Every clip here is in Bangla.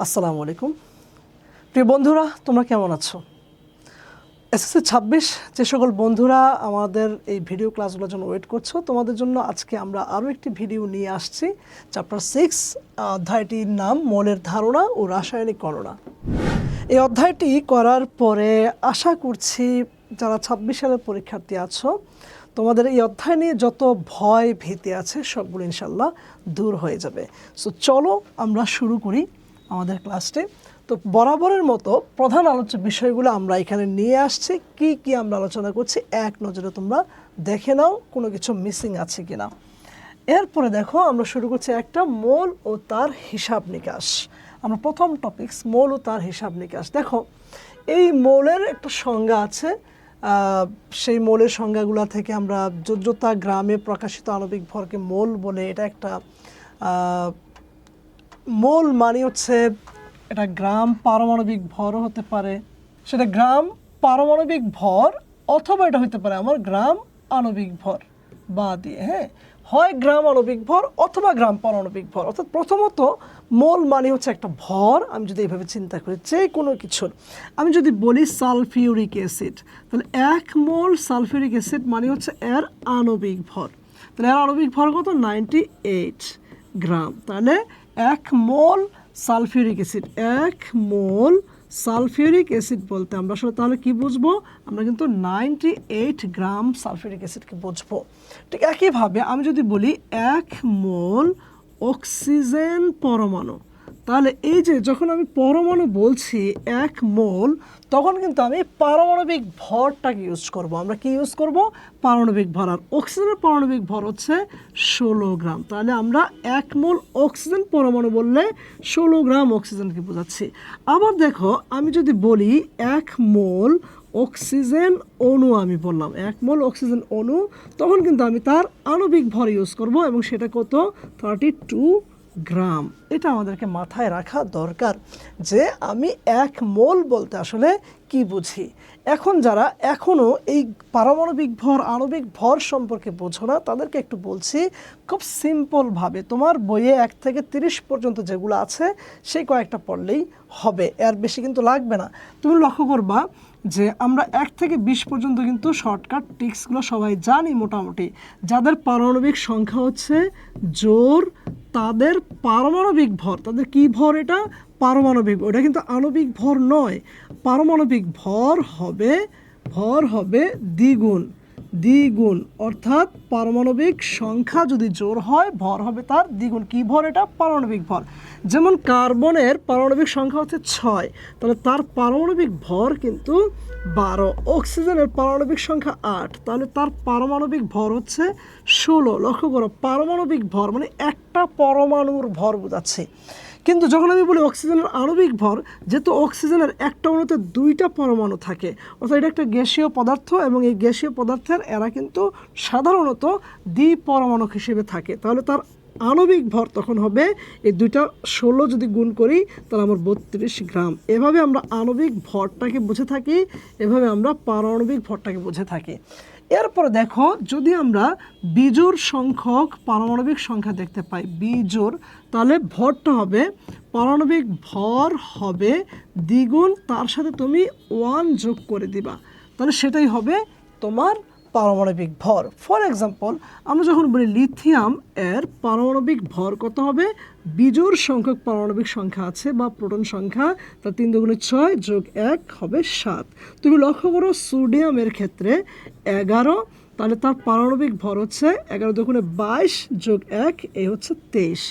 আসসালামু আলাইকুম প্রিয় বন্ধুরা, তোমরা কেমন আছো? এসএসসি ২৬ যে সকল বন্ধুরা আমাদের এই ভিডিও ক্লাসগুলোর জন্য ওয়েট করছো, তোমাদের জন্য আজকে আমরা আরও একটি ভিডিও নিয়ে আসছি। চ্যাপ্টার 6 অধ্যায়টির নাম মৌলের ধারণা ও রাসায়নিক গণনা। এই অধ্যায়টি করার পরে আশা করছি যারা ২৬ সালের পরীক্ষার্থী আছো, তোমাদের এই অধ্যায় নিয়ে যত ভয় ভীতি আছে সবগুলো ইনশাল্লাহ দূর হয়ে যাবে। সো চলো আমরা শুরু করি আমাদের ক্লাসটি। তো বরাবরের মতো প্রধান আলোচ্য বিষয়গুলো আমরা এখানে নিয়ে আসছি। কি কি আমরা আলোচনা করছি এক নজরে তোমরা দেখে নাও, কোনো কিছু মিসিং আছে কিনা। এরপরে দেখো আমরা শুরু করছি একটা মৌল ও তার হিসাব নিকাশ। আমরা প্রথম টপিকস মৌল ও তার হিসাব নিকাশ। দেখো এই মৌলের একটা সংজ্ঞা আছে, সেই মৌলের সংজ্ঞাগুলো থেকে আমরা যোজ্যতা গ্রামে প্রকাশিত আণবিক ভরকে মৌল বলে। এটা একটা মোল মানে হচ্ছে এটা গ্রাম পারমাণবিক ভরও হতে পারে, সেটা গ্রাম পারমাণবিক ভর, অথবা এটা হতে পারে আমার গ্রাম আণবিক ভর বা দিয়ে, হ্যাঁ, হয় গ্রাম আণবিক ভর অথবা গ্রাম পারমাণবিক ভর। অর্থাৎ প্রথমত মোল মানে হচ্ছে একটা ভর। আমি যদি এইভাবে চিন্তা করি যে কোনো কিছুর, আমি যদি বলি সালফিউরিক অ্যাসিড, তাহলে 1 মোল সালফিউরিক অ্যাসিড মানে হচ্ছে এর আণবিক ভর। তাহলে এর আণবিক ভর কত? 98 গ্রাম। তাহলে 1 মোল সালফিউরিক অ্যাসিড, 1 মোল সালফিউরিক অ্যাসিড বলতে আমরা আসলে তাহলে কি বুঝবো? আমরা কিন্তু 98 গ্রাম সালফিউরিক অ্যাসিডকে বুঝবো। ঠিক একইভাবে আমি যদি বলি 1 মোল অক্সিজেন পরমাণু, তাহলে এই যে যখন আমি পরমাণু বলছি 1 মোল, তখন কিন্তু আমি পারমাণবিক ভরটাকে ইউজ করব। আমরা কি ইউজ করব? পারমাণবিক ভর। আর অক্সিজেনের পারমাণবিক ভর হচ্ছে 16 গ্রাম। তাহলে আমরা 1 মোল অক্সিজেন পরমাণু বললে 16 গ্রাম অক্সিজেনকে বোঝাচ্ছি। আবার দেখো আমি যদি বলি 1 মোল অক্সিজেন অণু, আমি বললাম 1 মোল অক্সিজেন অণু, তখন কিন্তু আমি তার আণবিক ভর ইউজ করব, এবং সেটা কত? 32 গ্রাম। এটা আমাদেরকে মাথায় রাখা দরকার যে আমি 1 মোল বলতে আসলে কি বুঝি। এখন যারা এখনও এই পারমাণবিক ভর আণবিক ভর সম্পর্কে বোঝো না, তাদেরকে একটু বলছি খুব সিম্পলভাবে। তোমার বইয়ে 1 থেকে 30 পর্যন্ত যেগুলো আছে সেই কয়েকটা পড়লেই হবে, এর বেশি কিন্তু লাগবে না। তুমি লক্ষ্য করবা যে আমরা 1 থেকে 20 পর্যন্ত কিন্তু শর্টকাট ট্রিক্সগুলো সবাই জানি মোটামুটি। যাদের পারমাণবিক সংখ্যা হচ্ছে জোর, তাদের পারমাণবিক ভর, তাদের কি ভর? এটা পারমাণবিক, ওটা কিন্তু আণবিক ভর নয়। পারমাণবিক ভর হবে দ্বিগুণ, দ্বিগুণ। অর্থাৎ পারমাণবিক সংখ্যা যদি জোর হয়, ভর হবে তার দ্বিগুণ। কি ভর? এটা পারমাণবিক ভর। যেমন কার্বনের পারমাণবিক সংখ্যা হচ্ছে 6, তাহলে তার পারমাণবিক ভর কিন্তু 12। অক্সিজেনের পারমাণবিক সংখ্যা 8, তাহলে তার পারমাণবিক ভর হচ্ছে 16। লক্ষ্য করো, পারমাণবিক ভর মানে একটা পরমাণুর ভর বোঝাচ্ছে। কিন্তু যখন আমি বলি অক্সিজেনের আণবিক ভর, যেহেতু অক্সিজেনের একটা অণুতে 2টা পরমাণু থাকে, অর্থাৎ এটা একটা গ্যাসীয় পদার্থ, এবং এই গ্যাসীয় পদার্থের এরা কিন্তু সাধারণত দ্বিপরমাণুক হিসেবে থাকে, তাহলে তার আণবিক ভর তখন হবে এই 2টা 16 যদি গুণ করি তাহলে আমার 32 গ্রাম। এভাবে আমরা আণবিক ভরটাকে বুঝে থাকি, এভাবে আমরা পারমাণবিক ভরটাকে বুঝে থাকি। এরপরে দেখো যদি আমরা বিজোড় সংখ্যক পারমাণবিক সংখ্যা দেখতে পাই, বিজোড়, তাহলে ভরটা হবে, পারমাণবিক ভর হবে দ্বিগুণ, তার সাথে তুমি 1 যোগ করে দিবা, তাহলে সেটাই হবে তোমার পারমাণবিক ভর। ফর এক্সাম্পল, আমরা যখন বলি লিথিয়াম, এর পারমাণবিক ভর কত হবে? বিজোড় সংখ্যক পারমাণবিক সংখ্যা আছে বা প্রোটন সংখ্যা, তার 3 দুগুণে 6 যোগ 1 হবে 7। তুমি লক্ষ্য করো সোডিয়ামের ক্ষেত্রে 11, তাহলে তার পারমাণবিক ভর হচ্ছে 11 দুগুণে 22 যোগ 1, এই হচ্ছে 23।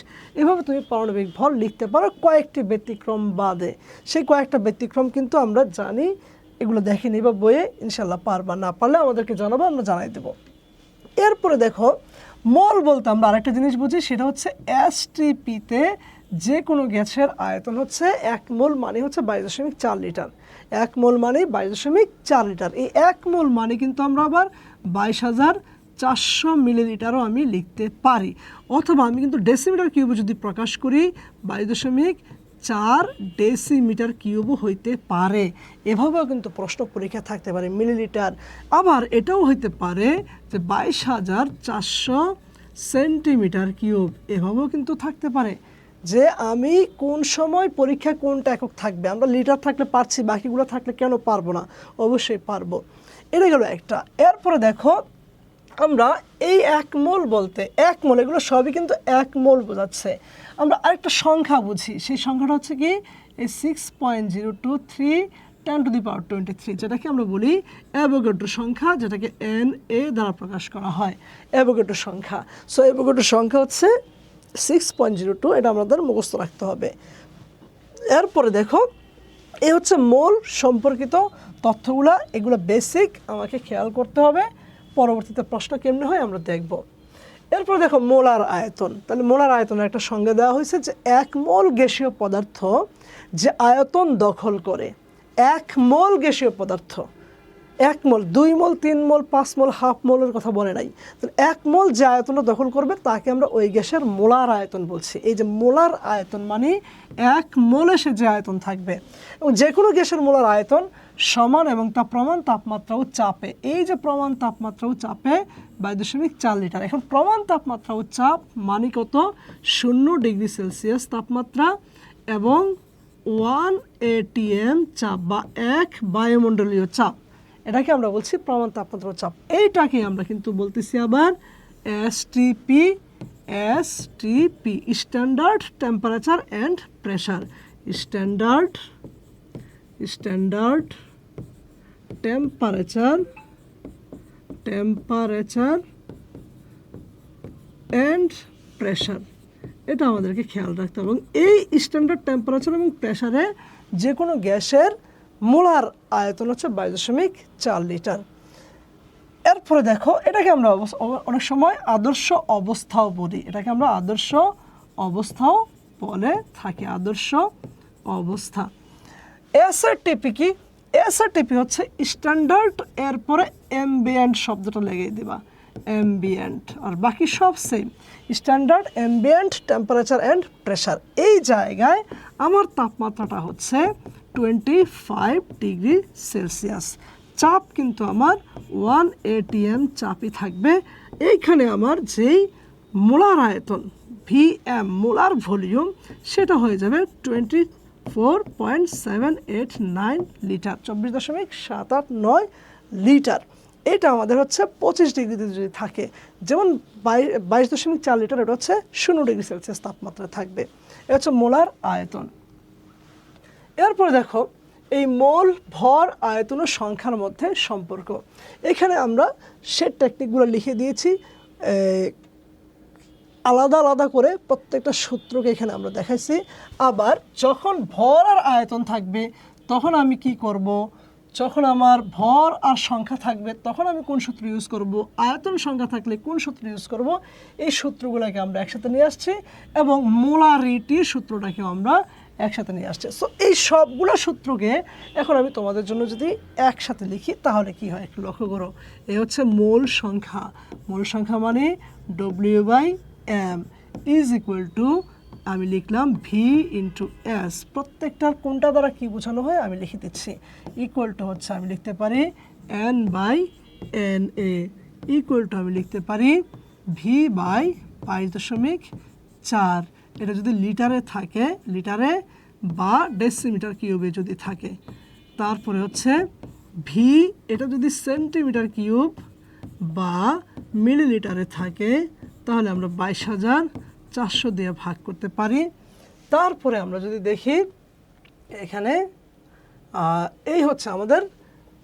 এভাবে তুমি পারমাণবিক ভর লিখতে পারো কয়েকটি ব্যতিক্রম বাদে। সেই কয়েকটা ব্যতিক্রম কিন্তু আমরা জানি, এগুলো দেখে নিবা বইয়ে, ইনশাল্লাহ পারবা, না পারলে আমাদেরকে জানাবো, আমরা জানাই দেবো। এরপরে দেখো মল বলতে আমরা আরেকটা জিনিস বুঝি, সেটা হচ্ছে এসটিপিতে যে কোনো গ্যাসের আয়তন হচ্ছে 1 মোল মানে হচ্ছে 22.4 লিটার। 1 মোল মানে 22.4 লিটার। এই 1 মোল মানে কিন্তু আমরা আবার 22,400 মিলিলিটারও আমি লিখতে পারি, অথবা আমি কিন্তু ডেসিমিটার কিউবে যদি প্রকাশ করি 22.4 ডেসিমিটার কিউবও হইতে পারে। এভাবেও কিন্তু প্রশ্ন পরীক্ষা থাকতে পারে মিলিলিটার। আবার এটাও হইতে পারে যে 22,400 সেন্টিমিটার কিউব, এভাবেও কিন্তু থাকতে পারে। যে আমি কোন সময় পরীক্ষায় কোনটা একক থাকবে। আমরা লিটার থাকলে পারছি, বাকিগুলো থাকলে কেন পারবো না? অবশ্যই পারবো। এটা গেল একটা। এরপরে দেখো আমরা এই 1 মোল বলতে 1 মোল এগুলো সবই কিন্তু 1 মোল বোঝাচ্ছে। আমরা আরেকটা সংখ্যা বুঝি, সেই সংখ্যাটা হচ্ছে কি এই 6.023 10⁻23, যেটাকে আমরা বলি অ্যাভোগাড্রো সংখ্যা, যেটাকে NA দ্বারা প্রকাশ করা হয়, অ্যাভোগাড্রো সংখ্যা। সো অ্যাভোগাড্রো সংখ্যা হচ্ছে 6.02, এটা আমাদের মুখস্থ রাখতে হবে। এরপরে দেখো এই হচ্ছে মোল সম্পর্কিত তথ্যগুলা, এগুলো বেসিক আমাকে খেয়াল করতে হবে, পরবর্তীতে প্রশ্ন কেমনে হয় আমরা দেখব। এরপর দেখো মোলার আয়তন। তাহলে মোলার আয়তনের একটা সংজ্ঞা দেওয়া হয়েছে যে 1 মোল গ্যাসীয় পদার্থ যে আয়তন দখল করে। 1 মোল গ্যাসীয় পদার্থ, 1 মোল, 2 মোল, 3 মোল, 5 মোল, হাফ মোলের কথা বলে নাই। তাহলে 1 মোল যে আয়তনটা দখল করবে তাকে আমরা ওই গ্যাসের মোলার আয়তন বলছি। এই যে মোলার আয়তন মানে 1 মোলে সে যে আয়তন থাকবে। এবং যে কোনো গ্যাসের মোলার আয়তন সমান এবং তা প্রমাণ তাপমাত্রা ও চাপে। এই যে প্রমাণ তাপমাত্রা ও চাপে 22.4 লিটার। এখন প্রমাণ তাপমাত্রা ও চাপ মানে কত? 0 ডিগ্রি সেলসিয়াস তাপমাত্রা এবং 1 atm চাপ বা 1 বায়ুমণ্ডলীয় চাপ, এটাকে আমরা বলছি প্রমাণ তাপমাত্রা ও চাপ। এইটাকে আমরা কিন্তু বলতেছি আবার STP, standard temperature and pressure. Standard temperature and pressure, এটা আমাদেরকে খেয়াল রাখতে হবে। এবং এই স্ট্যান্ডার্ড টেম্পারেচার এবং প্রেশারে যে কোনো গ্যাসের মোলার আয়তন হচ্ছে 22.4 লিটার। এরপরে দেখো এটাকে আমরা অনেক সময় আদর্শ অবস্থাও বলি, এটাকে আমরা আদর্শ অবস্থাও বলে থাকি, আদর্শ অবস্থা। SRTP কি? SRTP হচ্ছে স্ট্যান্ডার্ড, এরপরে অ্যাম্বিয়েন্ট শব্দটা লেগে দিবা, অ্যাম্বিয়েন্ট, আর বাকি সব same. Standard, ambient, temperature and pressure. এই জায়গায় আমার তাপমাত্রাটা হচ্ছে 25 ডিগ্রি সেলসিয়াস, চাপ কিন্তু আমার 1 atm চাপই থাকবে। এইখানে আমার যেই মোলার আয়তন VM, মোলার ভলিউম, সেটা হয়ে যাবে 24.789 লিটার, 24.789 লিটার। এটা আমাদের হচ্ছে 25 ডিগ্রিতে যদি থাকে, যেমন 22.4 লিটার, এটা হচ্ছে 0 ডিগ্রি সেলসিয়াস তাপমাত্রা থাকবে। এটা হচ্ছে মোলার আয়তন। এরপরে দেখো এই মোল, ভর, আয়তন ও সংখ্যার মধ্যে সম্পর্ক। এখানে আমরা সেই টেকনিকগুলো লিখে দিয়েছি আলাদা আলাদা করে, প্রত্যেকটা সূত্রকে এখানে আমরা দেখাইছি। আবার যখন ভর আর আয়তন থাকবে তখন আমি কি করব? যখন আমার ভর আর সংখ্যা থাকবে তখন আমি কোন সূত্র ইউজ করব, আয়তন সংখ্যা থাকলে কোন সূত্র ইউজ করব, এই সূত্রগুলোকে আমরা একসাথে নিয়ে আসছি এবং মোলারিটির সূত্রটাকেও আমরা একসাথে নিয়ে আসছে। সো এই সবগুলো সূত্রকে এখন আমি তোমাদের জন্য যদি একসাথে লিখি তাহলে কি হয় একটু লক্ষ্য করো। এই হচ্ছে মোল সংখ্যা। মোল সংখ্যা মানে W/M ইজ ইকুয়াল টু, আমি লিখলাম V/S। প্রত্যেকটার কোনটা দ্বারা কি বোঝানো হয় আমি লিখে দিচ্ছি। ইকুয়াল টু হচ্ছে আমি লিখতে পারি N/NA, ইকুয়াল টু আমি লিখতে পারি V/22.4। এটা যদি লিটারে থাকে, লিটারে বা ডেসিমিটার কিউবে যদি থাকে, তারপরে হচ্ছে ভি, এটা যদি সেন্টিমিটার কিউব বা মিলিলিটারে থাকে তাহলে আমরা 22,400 দিয়ে ভাগ করতে পারি। তারপরে আমরা যদি দেখি এখানে এই হচ্ছে আমাদের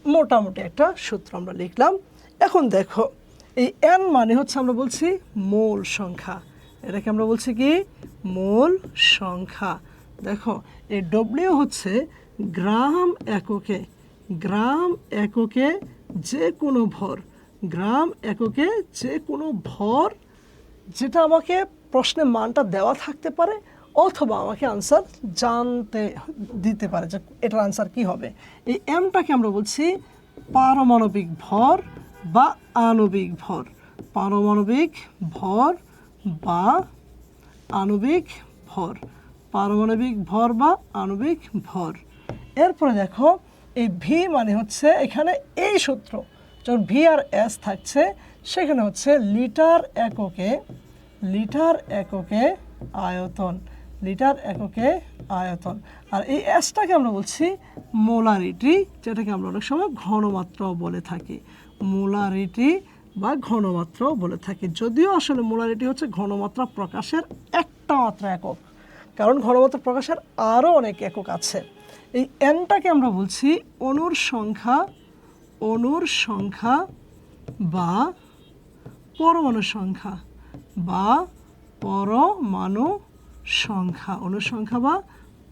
মোটামুটি একটা সূত্র আমরা লিখলাম। এখন দেখো এই N মানে হচ্ছে আমরা বলছি মোল সংখ্যা, এটাকে আমরা বলছি কি মোল সংখ্যা। দেখো এই W হচ্ছে গ্রাম এককে, গ্রাম এককে যে কোনো ভর, গ্রাম এককে যে কোনো ভর, যেটা আমাকে প্রশ্নে মানটা দেওয়া থাকতে পারে অথবা আমাকে আনসার জানতে দিতে পারে যে এটার আনসার কি হবে। এই এমটাকে আমরা বলছি পারমাণবিক ভর বা আণবিক ভর, পারমাণবিক ভর বা আণবিক ভর, পারমাণবিক ভর বা আণবিক ভর। এরপরে দেখো এই ভি মানে হচ্ছে এখানে এই সূত্র, যখন ভি আর এস থাকছে সেখানে হচ্ছে লিটার এককে, লিটার এককে আয়তন, লিটার এককে আয়তন। আর এই এসটাকে আমরা বলছি মোলারিটি, যেটাকে আমরা অনেক সময় ঘনমাত্রাও বলে থাকি। মোলারিটি বা ঘনমাত্রাও বলে থাকি, যদিও আসলে মোলারিটি হচ্ছে ঘনমাত্রা প্রকাশের একটা মাত্র একক, কারণ ঘনমাত্রা প্রকাশের আরও অনেক একক আছে। এই এনটাকে আমরা বলছি অণুর সংখ্যা বা পরমাণু সংখ্যা অণুর সংখ্যা বা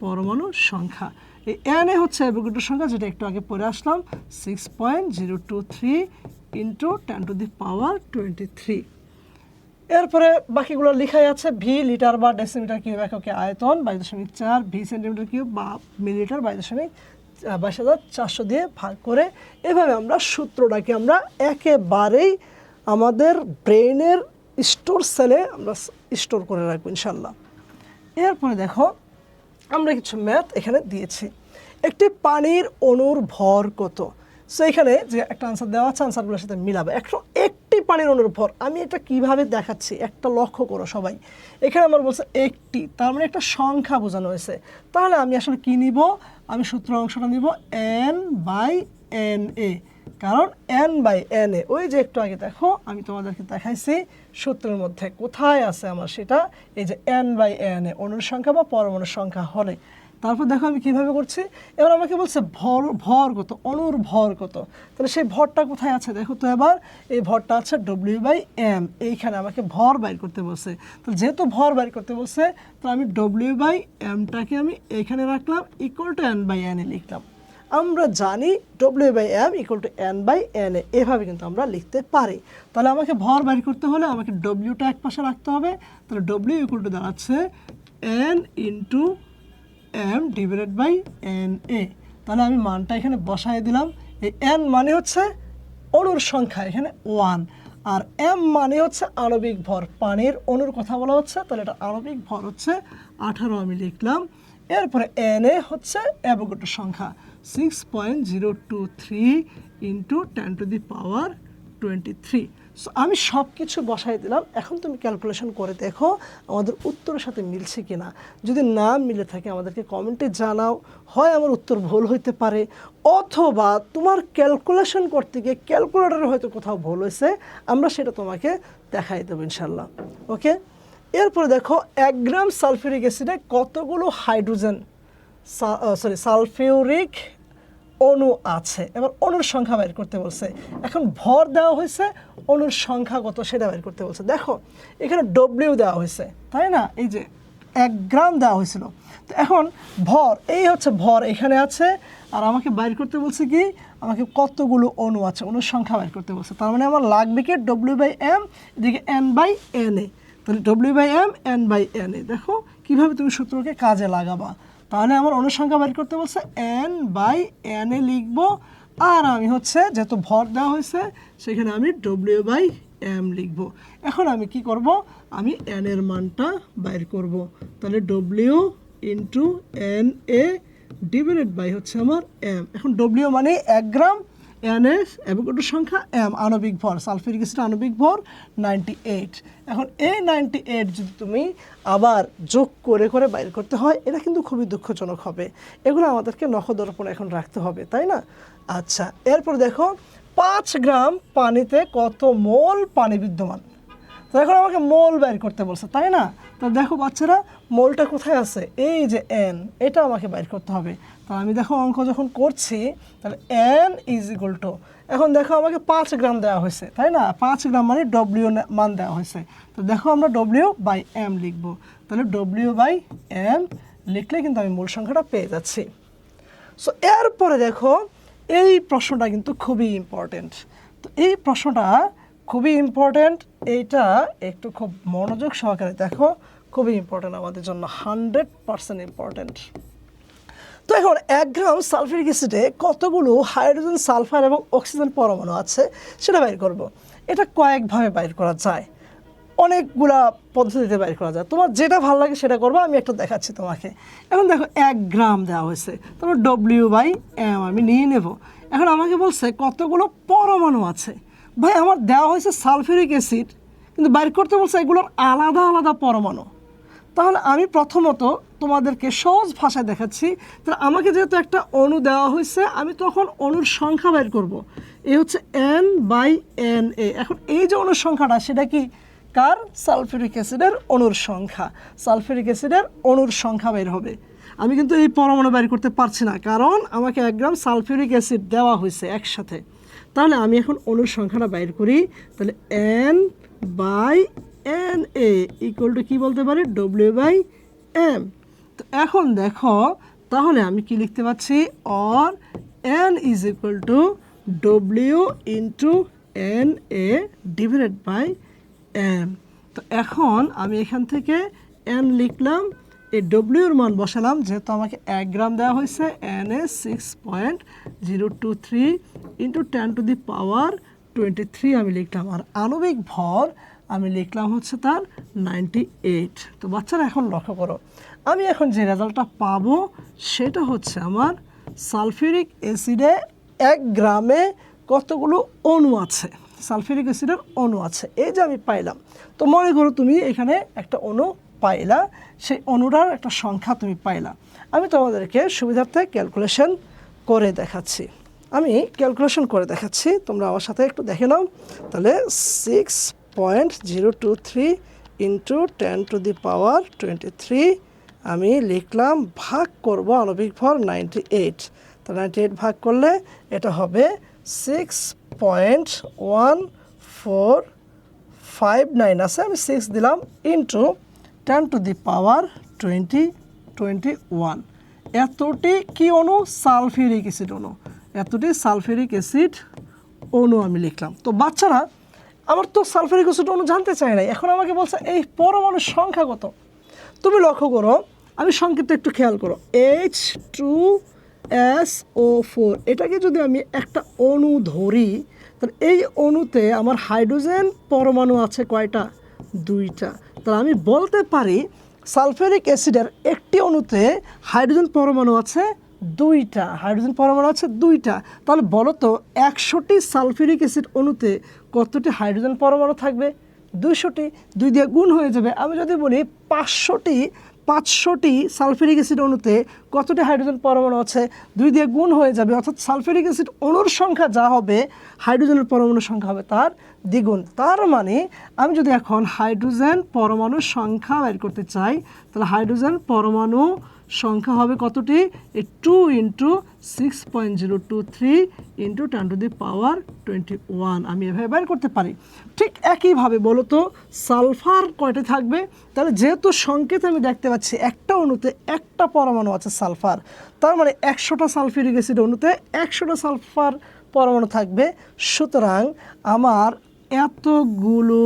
পরমাণু সংখ্যা। এই এন এ হচ্ছে অ্যাভোগাড্রোর সংখ্যা, যেটা একটু আগে পড়ে আসলাম, 6.023 × 10⁻23। এরপরে বাকিগুলো লেখাই আছে। ভি লিটার বা ডেসিমিটার কিউব এককে আয়তন 22.4, ভি সেন্টিমিটার কিউব বা মিলিলিটার 22,400 দিয়ে ভাগ করে। এভাবে আমরা সূত্রটাকে আমরা একেবারেই আমাদের ব্রেইনের স্টোর সেলে আমরা স্টোর করে রাখবো ইনশাল্লাহ। এরপরে দেখো আমরা কিছু ম্যাথ এখানে দিয়েছি। একটি পানির অণুর ভর কত? সো এখানে যে একটা আনসার দেওয়া আছে, আনসারগুলোর সাথে মিলাবে। একটি পানির অণুর ভর, আমি এটা কিভাবে দেখাচ্ছি একটা লক্ষ্য করো সবাই। এখানে আমার বলছে একটি, তার মানে একটা সংখ্যা বোঝানো হয়েছে। তাহলে আমি আসলে কি নিব? আমি সূত্র অংশটা নিব n/na, কারণ n/na ওই যে একটু আগে দেখো আমি তোমাদেরকে দেখাইছি সূত্রের মধ্যে কোথায় আছে আমার, সেটা এই যে n/na, অণুর সংখ্যা বা পরমাণুর সংখ্যা হলে। তারপর দেখো আমি কিভাবে করছি। এবার আমাকে বলছে ভর কত, অণুর ভর কত। তাহলে সেই ভরটা কোথায় আছে দেখো তো। এবার এই ভরটা আছে W/m, এইখানে আমাকে ভর বাইর করতে বলছে। তাহলে যেহেতু ভর বাইর করতে বলছে, তো আমি W/mটাকে আমি এখানে রাখলাম, = n/na লিখলাম। আমরা জানি W/m = n/na, এভাবে কিন্তু আমরা লিখতে পারি। তাহলে আমাকে ভর বাইর করতে হলে আমাকে ডব্লিউটা এক পাশে রাখতে হবে। তাহলে W = দাঁড়াচ্ছে n × m/na। তাহলে আমি মানটা এখানে বসাই দিলাম। এই n মানে হচ্ছে অণুর সংখ্যা, এখানে 1, আর m মানে হচ্ছে আণবিক ভর, পানির অণুর কথা বলা হচ্ছে, তাহলে এটা আণবিক ভর হচ্ছে 18 আমি লিখলাম। এরপরে na হচ্ছে অ্যাভোগাড্রোর সংখ্যা, 6.023 × 10⁻23। সো আমি সব কিছু বসাই দিলাম। এখন তুমি ক্যালকুলেশন করে দেখো আমাদের উত্তরের সাথে মিলছে কিনা। যদি না মিলে থাকে আমাদেরকে কমেন্টে জানাও। হয় আমার উত্তর ভুল হইতে পারে, অথবা তোমার ক্যালকুলেশন করতে গিয়ে ক্যালকুলেটরে হয়তো কোথাও ভুল হয়েছে, আমরা সেটা তোমাকে দেখাই দেবো ইনশাল্লাহ। ওকে, এরপরে দেখো 1 গ্রাম সালফিউরিক অ্যাসিডে কতগুলো সালফিউরিক অণু আছে। এবার অণুর সংখ্যা বের করতে বলছে। এখন ভর দেওয়া হয়েছে, অণুর সংখ্যা কত সেটা বের করতে বলছে। দেখো এখানে ডব্লিউ দেওয়া হয়েছে, তাই না? এই যে 1 গ্রাম দেওয়া হয়েছিল। তো এখন ভর, এই হচ্ছে ভর এখানে আছে, আর আমাকে বাইর করতে বলছে কি, আমাকে কতগুলো অণু আছে, অণুর সংখ্যা বের করতে বলছে। তার মানে আমার লাগবে কি W/m, এদিকে n/na। তাহলে W/m n/na। দেখো কিভাবে তুমি সূত্রকে কাজে লাগাবা। তাহলে আমার অণুর সংখ্যা বের করতে বলছে n/na লিখবো, আর আমি হচ্ছে যেহেতু ভর দেওয়া হয়েছে সেখানে আমি W/m লিখবো। এখন আমি কি করব, আমি n এর মানটা বাইর করব। তাহলে W × na হচ্ছে আমার m। এখন W মানে 1 গ্রাম, n এর অ্যাভোগাড্রোর সংখ্যা, m আণবিক ভর, সালফিউরিক অ্যাসিড আণবিক ভর 98। এখন এই 98 যদি তুমি আবার যোগ করে করে বাইর করতে হয়, এটা কিন্তু খুবই দুঃখজনক হবে। এগুলো আমাদেরকে নখদর্পণে এখন রাখতে হবে, তাই না? আচ্ছা, এরপর দেখো 5 গ্রাম পানিতে কত মোল পানি বিদ্যমান। তো এখন আমাকে মোল বের করতে বলছে, তাই না? তো দেখো বাচ্চারা, মোলটা কোথায় আছে? এই যে n, এটা আমাকে বের করতে হবে। তো আমি দেখো অঙ্ক যখন করছি, তাহলে n = এখন দেখো আমাকে 5 গ্রাম দেওয়া হয়েছে, তাই না? 5 গ্রাম মানে W মান দেওয়া হয়েছে। তো দেখো আমরা W/m লিখবো। তাহলে W/m লিখলে কিন্তু আমি মূল সংখ্যাটা পেয়ে যাচ্ছি। সো এরপরে দেখো এই প্রশ্নটা কিন্তু খুবই ইম্পর্টেন্ট। তো এই প্রশ্নটা খুবই ইম্পর্টেন্ট, এইটা একটু খুব মনোযোগ সহকারে দেখো, খুবই ইম্পর্টেন্ট আমাদের জন্য, 100% ইম্পর্টেন্ট। তো এখন 1 গ্রাম সালফিউরিক অ্যাসিডে কতগুলো হাইড্রোজেন, সালফার এবং অক্সিজেন পরমাণু আছে সেটা বাইর করব। এটা কয়েকভাবে বাইর করা যায়, অনেকগুলা পদ্ধতিতে বাইর করা যায়। তোমার যেটা ভালো লাগে সেটা করবো, আমি একটা দেখাচ্ছি তোমাকে। এখন দেখো 1 গ্রাম দেওয়া হয়েছে, তারপর W/m আমি নিয়ে নেব। এখন আমাকে বলছে কতগুলো পরমাণু আছে। ভাই আমার দেওয়া হয়েছে সালফিউরিক অ্যাসিড, কিন্তু বাইর করতে বলছে এগুলোর আলাদা আলাদা পরমাণু। তাহলে আমি প্রথমত তোমাদেরকে সহজ ভাষায় দেখাচ্ছি। তাহলে আমাকে যেহেতু একটা অণু দেওয়া হয়েছে, আমি তখন অণুর সংখ্যা বের করব। এই হচ্ছে N/Na। এখন এই যে অণুর সংখ্যাটা, সেটা কি কার? সালফিউরিক অ্যাসিডের অণুর সংখ্যা। সালফিউরিক অ্যাসিডের অণুর সংখ্যা বের হবে। আমি কিন্তু এই পরমাণু বের করতে পারছি না, কারণ আমাকে 1 গ্রাম সালফিউরিক অ্যাসিড দেওয়া হয়েছে একসাথে। তাহলে আমি এখন অণুর সংখ্যাটা বের করি। তাহলে N/Na ইকুয়াল টু কী বলতে পারি? W/m। তো এখন দেখো, তাহলে আমি কি লিখতে পাচ্ছি? Or N is equal to W into Na divided by m। তো এখন আমি এখান থেকে n লিখলাম, এই ডব্লিউর মান বসালাম, যেহেতু আমাকে 1 গ্রাম দেওয়া হয়েছে। Na 6.023 ইন্টু 10⁻23 আমি লিখলাম। আর আণবিক ভর আমি লিখলাম হচ্ছে তার 98। তো বাচ্চারা এখন লক্ষ্য করো, আমি এখন যে রেজাল্টটা পাবো সেটা হচ্ছে আমার সালফিউরিক অ্যাসিডে 1 গ্রামে কতগুলো অণু আছে, সালফিউরিক অ্যাসিডের অণু আছে, এই যে আমি পাইলাম। তো মনে করো তুমি এখানে একটা অণু পাইলা, সেই অণুটার একটা সংখ্যা তুমি পাইলা। আমি তোমাদেরকে সুবিধার্থে ক্যালকুলেশন করে দেখাচ্ছি। আমি ক্যালকুলেশন করে দেখাচ্ছি, তোমরা আমার সাথে একটু দেখে নাও। তাহলে 6.023 ইন্টু 10⁻23 আমি লিখলাম, ভাগ করব আণবিক ভর 98। তো 98 ভাগ করলে এটা হবে 6.1459 আছে, আমি 6 দিলাম, ইন্টু 10⁻21। এতটি কি অণু? সালফিউরিক অ্যাসিড অণু। এতটি সালফিউরিক অ্যাসিড অণু আমি লিখলাম। তো বাচ্চারা, আমার তো সালফিউরিক অ্যাসিড অণু জানতে চায় না, এখন আমাকে বলছে এই পরমাণুর সংখ্যা কত। তুমি লক্ষ্য করো, আমি সংকেতটা একটু খেয়াল করো, H2SO4। এটাকে যদি আমি একটা অণু ধরি, তাহলে এই অণুতে আমার হাইড্রোজেন পরমাণু আছে কয়টা? 2টা। তাহলে আমি বলতে পারি সালফিউরিক অ্যাসিডের একটি অণুতে হাইড্রোজেন পরমাণু আছে 2টা। হাইড্রোজেন পরমাণু আছে 2টা। তাহলে বলো তো 100টি সালফিউরিক অ্যাসিড অণুতে কতটি হাইড্রোজেন পরমাণু থাকবে? 200টি। 2 দিয়ে গুণ হয়ে যাবে। আমি যদি বলি 500টি সালফিউরিক অ্যাসিড অণুতে কতটি হাইড্রোজেন পরমাণু আছে? 2 দিয়ে গুণ হয়ে যাবে। অর্থাৎ সালফিউরিক অ্যাসিড অণুর সংখ্যা যা হবে, হাইড্রোজেনের পরমাণুর সংখ্যা হবে তার দ্বিগুণ। তার মানে আমি যদি এখন হাইড্রোজেন পরমাণুর সংখ্যা বের করতে চাই, তাহলে হাইড্রোজেন পরমাণু সংখ্যা হবে কতটি? 2 ইন্টু 6.023 ইন্টু 10⁻21। আমি এভাবে বের করতে পারি। ঠিক একইভাবে বলো তো সালফার কয়টা থাকবে? তাহলে যেহেতু সংকেত আমি দেখতে পাচ্ছি একটা অণুতে একটা পরমাণু আছে সালফার, তার মানে 100টা সালফিউরিক অ্যাসিড অণুতে 100টা সালফার পরমাণু থাকবে। সুতরাং আমার এতগুলো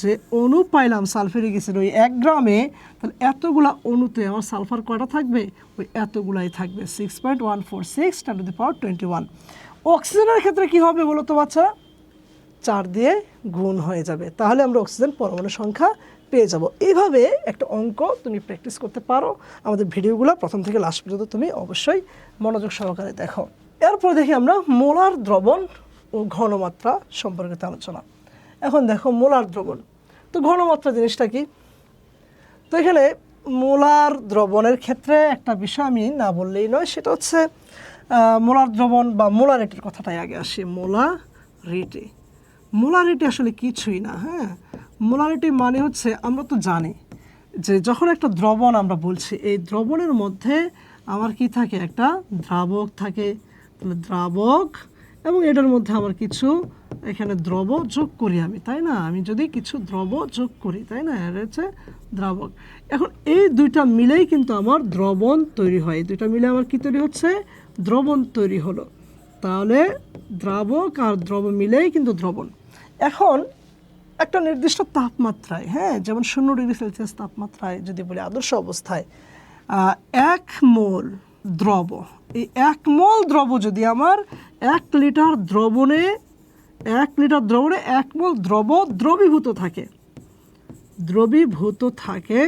যে অণু পাইলাম সালফিউরিক অ্যাসিড ওই 1 গ্রামে, তাহলে এতগুলা অণুতে আমার সালফার কয়টা থাকবে? ওই এতগুলাই থাকবে, 6.146 10⁻21। অক্সিজেনের ক্ষেত্রে কি হবে বলো তো বাচ্চা? 4 দিয়ে গুণ হয়ে যাবে, তাহলে আমরা অক্সিজেন পরমাণু সংখ্যা পেয়ে যাব। এইভাবে একটা অঙ্ক তুমি প্র্যাকটিস করতে পারো। আমাদের ভিডিওগুলো প্রথম থেকে লাস্ট পর্যন্ত তুমি অবশ্যই মনোযোগ সহকারে দেখো। এরপর দেখি আমরা মোলার দ্রবণ ও ঘনমাত্রা সম্পর্কিত আলোচনা। এখন দেখো মোলার দ্রবণ, তো ঘনমাত্রা জিনিসটা কি? তো এখানে মোলার দ্রবণের ক্ষেত্রে একটা বিষয় আমি না বললেই নয়, সেটা হচ্ছে মোলার দ্রবণ বা মোলারিটির কথাটাই আগে আসি। মোলারিটি, মোলারিটি আসলে কিছুই না। হ্যাঁ, মোলারিটি মানে হচ্ছে, আমরা তো জানি যে যখন একটা দ্রবণ আমরা বলছি, এই দ্রবণের মধ্যে আমার কি থাকে? একটা দ্রাবক থাকে। তাহলে দ্রাবক, এবং এটার মধ্যে আমার কিছু এখানে দ্রব যোগ করি আমি, তাই না? আমি যদি কিছু দ্রব যোগ করি, তাই না, এটা হচ্ছে দ্রাবক। এখন এই দুইটা মিলেই কিন্তু আমার দ্রবণ তৈরি হয়। এই দুইটা মিলে আমার কি তৈরি হচ্ছে? দ্রবণ তৈরি হলো। তাহলে দ্রাবক আর দ্রব মিলেই কিন্তু দ্রবণ। এখন একটা নির্দিষ্ট তাপমাত্রায়, হ্যাঁ, যেমন 0 ডিগ্রি সেলসিয়াস তাপমাত্রায় যদি বলি আদর্শ অবস্থায় 1 মোল দ্রব, এই 1 মোল দ্রব যদি আমার 1 লিটার দ্রবণে 1 মোল দ্রব দ্রবীভূত থাকে,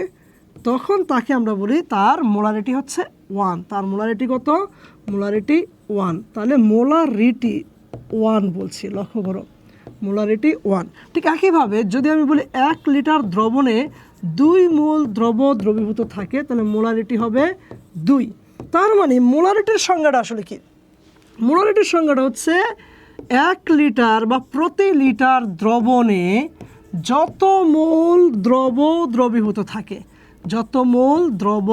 তখন তাকে আমরা বলি তার মোলারিটি হচ্ছে 1। তার মোলারিটি কত? মোলারিটি 1। তাহলে মোলারিটি 1 বলছি, লক্ষ্য করো, মোলারিটি 1। ঠিক একইভাবে যদি আমি বলি 1 লিটার দ্রবণে 2 মোল দ্রব দ্রবীভূত থাকে তাহলে মোলারিটি হবে 2। তার মানে মোলারিটির সংজ্ঞাটা আসলে কি? মোলারিটির সংজ্ঞাটা হচ্ছে 1 লিটার বা প্রতি লিটার দ্রবণে যত মোল দ্রব দ্রবীভূত থাকে, যত মোল দ্রব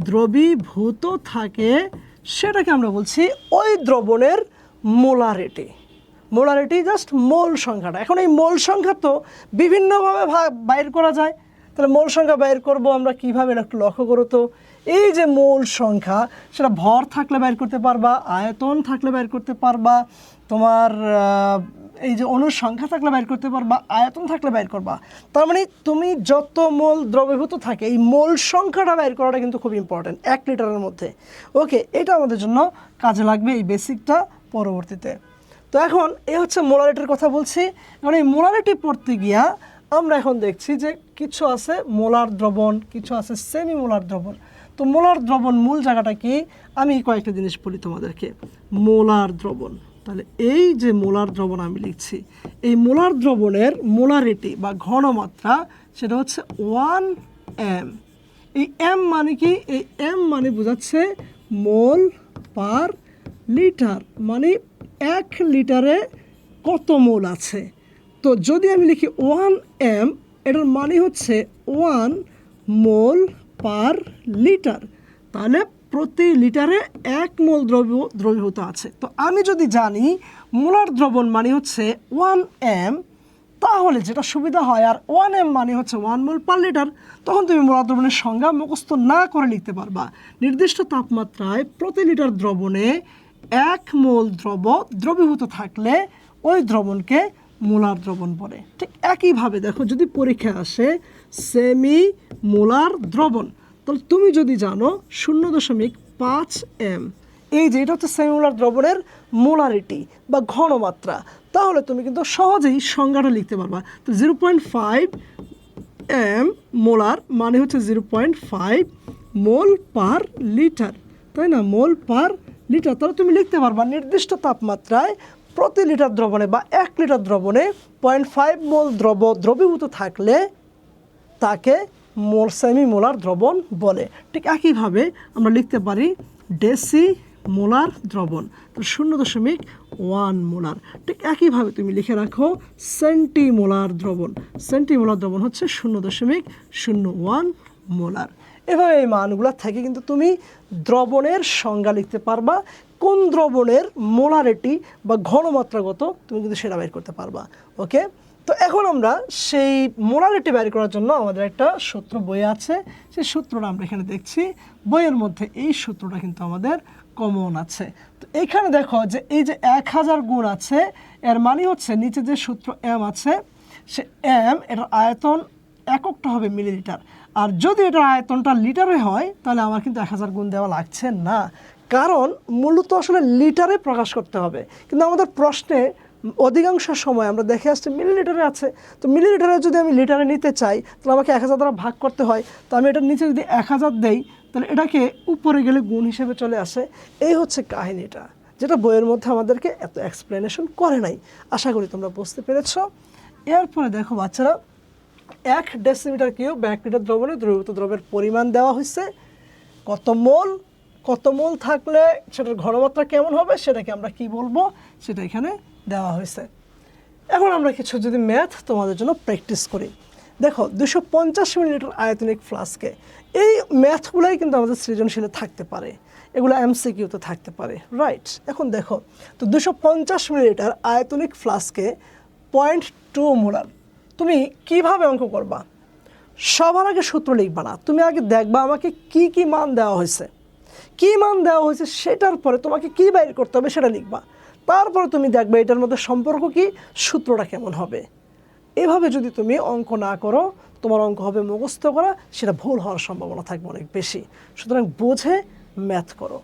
দ্রবীভূত থাকে সেটাকে আমরা বলছি ওই দ্রবণের মোলারিটি। মোলারিটি জাস্ট মোল সংখ্যাটা। এখন এই মোল সংখ্যা তো বিভিন্নভাবে বাইর করা যায়, তাহলে মোল সংখ্যা বাইর করব আমরা কিভাবে, এটা একটু লক্ষ্য করো তো। এই যে মোল সংখ্যা সেটা ভর থাকলে বাইর করতে পারবা, আয়তন থাকলে বাইর করতে পারবা, তোমার এই যে অণুর সংখ্যা থাকলে বাইর করতে পারবা, আয়তন থাকলে বাইর করবা। তার মানে তুমি যত মোল দ্রবীভূত থাকে এই মোল সংখ্যাটা বাইর করাটা কিন্তু খুব ইম্পর্টেন্ট 1 লিটারের মধ্যে। ওকে, এটা আমাদের জন্য কাজে লাগবে এই বেসিকটা পরবর্তীতে। তো এখন এ হচ্ছে মোলারিটির কথা বলছি। এখন এই মোলারিটি পড়তে গিয়া আমরা এখন দেখছি যে কিছু আছে মোলার দ্রবণ, কিছু আছে সেমি মোলার দ্রবণ। তো মোলার দ্রবণ মূল জায়গাটা কি, আমি কয়েকটা জিনিস বলি তোমাদেরকে। মোলার দ্রবণ, তাহলে এই যে মোলার দ্রবণ আমি লিখছি, এই মোলার দ্রবণের মোলারিটি বা ঘনমাত্রা সেটা হচ্ছে 1m। এই m মানে কি? এই m মানে বোঝাচ্ছে মোল পার লিটার, মানে 1 লিটারে কত মোল আছে। তো যদি আমি লিখি 1m, এটার মানে হচ্ছে 1 মোল পার লিটার, তাহলে প্রতি লিটারে 1 মোল দ্রবীভূত আছে। তো আমি যদি জানি মোলার দ্রবণ মানে হচ্ছে 1m, তাহলে যেটা সুবিধা হয়, আর 1m মানে হচ্ছে 1 মোল পার লিটার, তখন তুমি মোলার দ্রবণের সংজ্ঞা মুখস্থ না করে লিখতে পারবা। নির্দিষ্ট তাপমাত্রায় প্রতি লিটার দ্রবণে 1 মোল দ্রবীভূত থাকলে ওই দ্রবণকে মোলার দ্রবণ বলে। ঠিক একইভাবে দেখো, যদি পরীক্ষা আসে সেমি মোলার দ্রবণ, তাহলে তুমি যদি জানো 0.5m, এই যে এটা হচ্ছে সেমি মোলার দ্রবণের মোলারিটি বা ঘনমাত্রা, তাহলে তুমি কিন্তু সহজেই সংজ্ঞাটা লিখতে পারবা। তো 0.5m মোলার মানে হচ্ছে 0.5 মোল পার লিটার, তাই না? মোল পার লিটার। তাহলে তুমি লিখতে পারবা নির্দিষ্ট তাপমাত্রায় প্রতি লিটার দ্রবণে বা 1 লিটার দ্রবণে 0.5 মোল দ্রবীভূত থাকলে তাকে সেমি মোলার দ্রবণ বলে। ঠিক একইভাবে আমরা লিখতে পারি ডেসি মোলার দ্রবণ, তো 0.1 মোলার। ঠিক একইভাবে তুমি লিখে রাখো সেন্টিমোলার দ্রবণ, সেন্টিমোলার দ্রবণ হচ্ছে 0.01 মোলার। এভাবে এই মানগুলো থেকে কিন্তু তুমি দ্রবণের সংজ্ঞা লিখতে পারবা, কোন দ্রবণের মোলারিটি বা ঘনমাত্রাগত তুমি কিন্তু সেটা বের করতে পারবা। ওকে, তো এখন আমরা সেই মোলারিটি বের করার জন্য আমাদের একটা সূত্র বই আছে, সেই সূত্রটা আমরা এখানে দেখছি। বইয়ের মধ্যে এই সূত্রটা কিন্তু আমাদের কমন আছে। তো এখানে দেখো যে এই যে 1000 গুণ আছে, এর মানে হচ্ছে নিচে যে সূত্র m আছে, সে m এটার আয়তন এককটা হবে মিলিলিটার। আর যদি এটার আয়তনটা লিটারে হয় তাহলে আমার কিন্তু 1000 গুণ দেওয়া লাগছে না, কারণ মূলত আসলে লিটারে প্রকাশ করতে হবে। কিন্তু আমাদের প্রশ্নে অধিকাংশ সময় আমরা দেখে আসছি মিলিলিটারে আছে। তো মিলিলিটারে যদি আমি লিটারে নিতে চাই তাহলে আমাকে 1000 দ্বারা ভাগ করতে হয়। তো আমি এটার নিচে যদি 1000 দেই তাহলে এটাকে উপরে গেলে গুণ হিসেবে চলে আসে। এই হচ্ছে কাহিনীটা, যেটা বইয়ের মধ্যে আমাদেরকে এত এক্সপ্লেনেশন করে নাই। আশা করি তোমরা বুঝতে পেরেছ। এরপরে দেখো বাচ্চারা, 1 ডেসিমিটার কিউব বা 1 লিটার দ্রবণে দ্রবীভূত দ্রবের পরিমাণ দেওয়া হয়েছে, কত মোল থাকলে সেটার ঘনমাত্রা কেমন হবে সেটাকে আমরা কি বলবো সেটা এখানে দেওয়া হয়েছে। এখন আমরা কিছু যদি ম্যাথ তোমাদের জন্য প্র্যাকটিস করি। দেখো 250 মিলিলিটার আয়তনিক ফ্লাস্কে, এই ম্যাথগুলাই কিন্তু আমাদের সৃজনশীলে থাকতে পারে, এগুলো এমসিকিউতে থাকতে পারে, রাইট? এখন দেখো, তো 250 মিলিলিটার আয়তনিক ফ্লাস্কে 0.2 মোলার, তুমি কিভাবে অঙ্ক করবা? সবার আগে সূত্র লিখবা না, তুমি আগে দেখবা আমাকে কি কি মান দেওয়া হয়েছে, কি মান দেওয়া হয়েছে সেটার পরে তোমাকে কি বাইর করতে হবে সেটা লিখবা। তারপরে তুমি দেখবে এটার মধ্যে সম্পর্ক কি, সূত্রটা কেমন হবে। এভাবে যদি তুমি অঙ্ক না করো, তোমার অঙ্ক হবে মুখস্থ করা, সেটা ভুল হওয়ার সম্ভাবনা থাকবে অনেক বেশি। সুতরাং বুঝে ম্যাথ করো।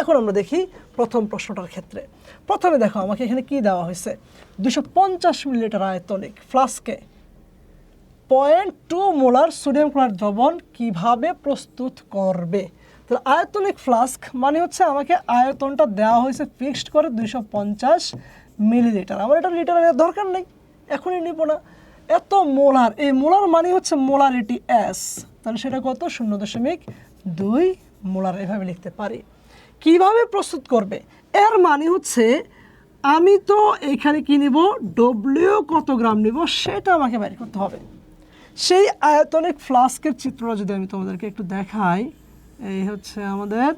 এখন আমরা দেখি প্রথম প্রশ্নটার ক্ষেত্রে। প্রথমে দেখো আমাকে এখানে কি দেওয়া হয়েছে, 250 মিলিলিটার আয়তনিক ফ্লাস্কে 0.2 মোলার সোডিয়াম ক্লোরাইড দ্রবণ কিভাবে প্রস্তুত করবে। তাহলে আয়তনিক ফ্লাস্ক মানে হচ্ছে আমাকে আয়তনটা দেওয়া হয়েছে ফিক্সড করে 250 মিলিলিটার। আমার এটা লিটারে নেওয়ার দরকার নেই, এখনই নিব না। এত মোলার, এই মোলার মানে হচ্ছে মোলারিটি এস, তাহলে সেটা কত 0.2 মোলার, এভাবে লিখতে পারি। কিভাবে প্রস্তুত করবে, এর মানে হচ্ছে আমি তো এখানে কি নিব, ডব্লিউ কত গ্রাম নিব সেটা আমাকে বের করতে হবে। সেই আয়তনিক ফ্লাস্কের চিত্রটা যদি আমি তোমাদেরকে একটু দেখাই, এই হচ্ছে আমাদের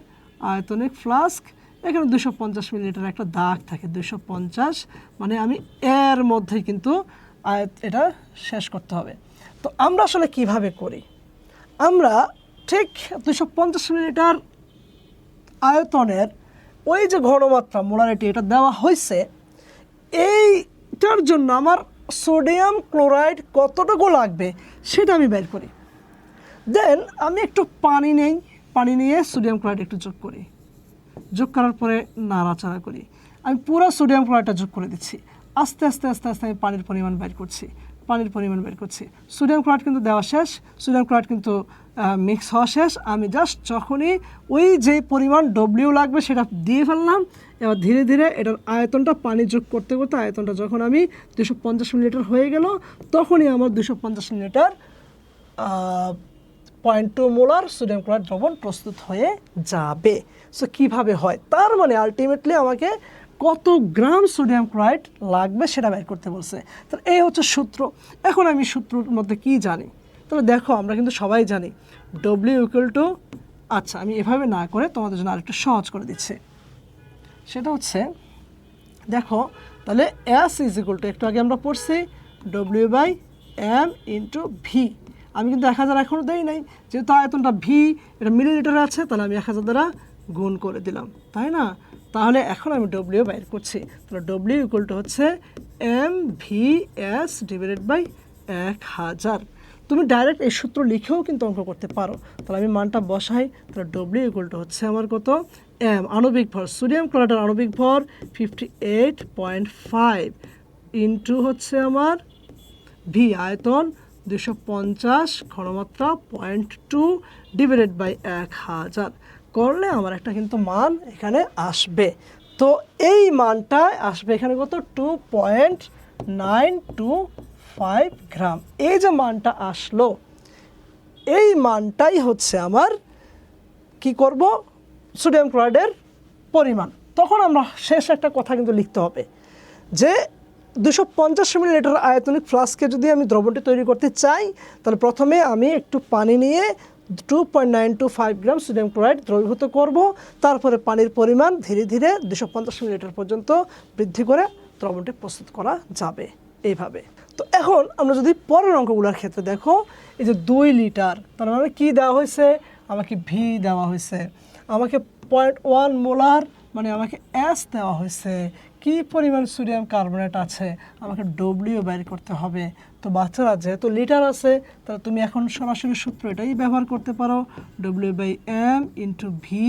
আয়তনিক ফ্লাস্ক। এখানে 250 মিলিলিটার একটা দাগ থাকে, 250, মানে আমি এর মধ্যে কিন্তু এটা শেষ করতে হবে। তো আমরা আসলে কিভাবে করি, আমরা ঠিক 250 মিলিলিটার আয়তনের ওই যে ঘনমাত্রা মোলারিটি এটা দেওয়া হয়েছে, এইটার জন্য আমার সোডিয়াম ক্লোরাইড কতটুকু লাগবে সেটা আমি বের করি। দেন আমি একটু পানি নেই, পানি নিয়ে সোডিয়াম ক্লোরাইড একটু যোগ করি, যোগ করার পরে নাড়াচাড়া করি। আমি পুরো সোডিয়াম ক্লোরাইডটা যোগ করে দিচ্ছি, আস্তে আস্তে আস্তে আস্তে আমি পানির পরিমাণ বের করছি, পানির পরিমাণ বের করছি। সোডিয়াম ক্লোরাইড কিন্তু দেওয়া শেষ, সোডিয়াম ক্লোরাইড কিন্তু মিক্স হওয়া শেষ। আমি জাস্ট যখনই ওই যে পরিমাণ ডব্লিউ লাগবে সেটা দিয়ে ফেললাম, এবার ধীরে ধীরে এটার আয়তনটা পানি যোগ করতে করতে আয়তনটা যখন আমি 250 মিলিলিটার হয়ে গেল, তখনই আমার 250 মিলিলিটার 0.2 মোলার সোডিয়াম ক্লোরাইড দ্রবণ প্রস্তুত হয়ে যাবে। সো কীভাবে হয়, তার মানে আলটিমেটলি আমাকে কত গ্রাম সোডিয়াম ক্লোরাইড লাগবে সেটা বের করতে বলছে। তাহলে এই হচ্ছে সূত্র। এখন আমি সূত্রের মধ্যে কি জানি, তাহলে দেখো আমরা কিন্তু সবাই জানি ডব্লিউ ইকুয়াল টু, আচ্ছা আমি এভাবে না করে তোমাদের জন্য আরেকটু সহজ করে দিচ্ছি। সেটা হচ্ছে দেখো, তাহলে এস ইজ ইকুয়াল টু, একটু আগে আমরা পড়ছি W by M into V. আমি কিন্তু 1000 এখনও দেই নাই, যেহেতু আয়তনটা ভি এটা মিলিলিটারে আছে, তাহলে আমি 1000 দ্বারা গুণ করে দিলাম, তাই না? তাহলে এখন আমি ডব্লিউ বাইর করছি, তাহলে ডব্লিউ ইকুয়াল টু হচ্ছে M V S divided by 1000। তুমি ডাইরেক্ট এই সূত্র লিখেও কিন্তু অঙ্ক করতে পারো। তাহলে আমি মানটা বসাই, তাহলে ডব্লিউ ইকুয়াল টু হচ্ছে আমার কত, এম আণবিক ভর, সোডিয়াম ক্লোরাইডের আণবিক ভর 58.5 ইন্টু হচ্ছে আমার ভি আয়তন 250, ঘনমাত্রা 0.2 ডিভাইডেড বাই 1000 করলে আমার একটা কিন্তু মান এখানে আসবে। তো এই মানটা আসবে এখানে কত, 2.925 গ্রাম। এই যে মানটা আসলো, এই মানটাই হচ্ছে আমার কি করব, সোডিয়াম ক্লোরাইডের পরিমাণ। তখন আমরা শেষ একটা কথা কিন্তু লিখতে হবে যে 250 মিলিলিটার আয়তনিক ফ্লাস্কে যদি আমি দ্রবণটি তৈরি করতে চাই, তাহলে প্রথমে আমি একটু পানি নিয়ে 2.925 গ্রাম সোডিয়াম ক্লোরাইড দ্রবীভূত করব, তারপরে পানির পরিমাণ ধীরে ধীরে 250 মিলিলিটার পর্যন্ত বৃদ্ধি করে দ্রবণটি প্রস্তুত করা যাবে এইভাবে। তো এখন আমরা যদি পরের অঙ্কগুলোর ক্ষেত্রে দেখো, এই যে 2 লিটার, তার মানে কি দেওয়া হয়েছে, আমাকে ভি দেওয়া হয়েছে, আমাকে 0.1 মোলার মানে আমাকে এস দেওয়া হয়েছে, কি পরিমাণ সোডিয়াম কার্বনেট আছে আমাকে ডব্লিউ বের করতে হবে। তো বাচ্চারা যেহেতু লিটার আছে, তাহলে তুমি এখন সরাসরি সূত্র এটাই ব্যবহার করতে পারো, W by M into V.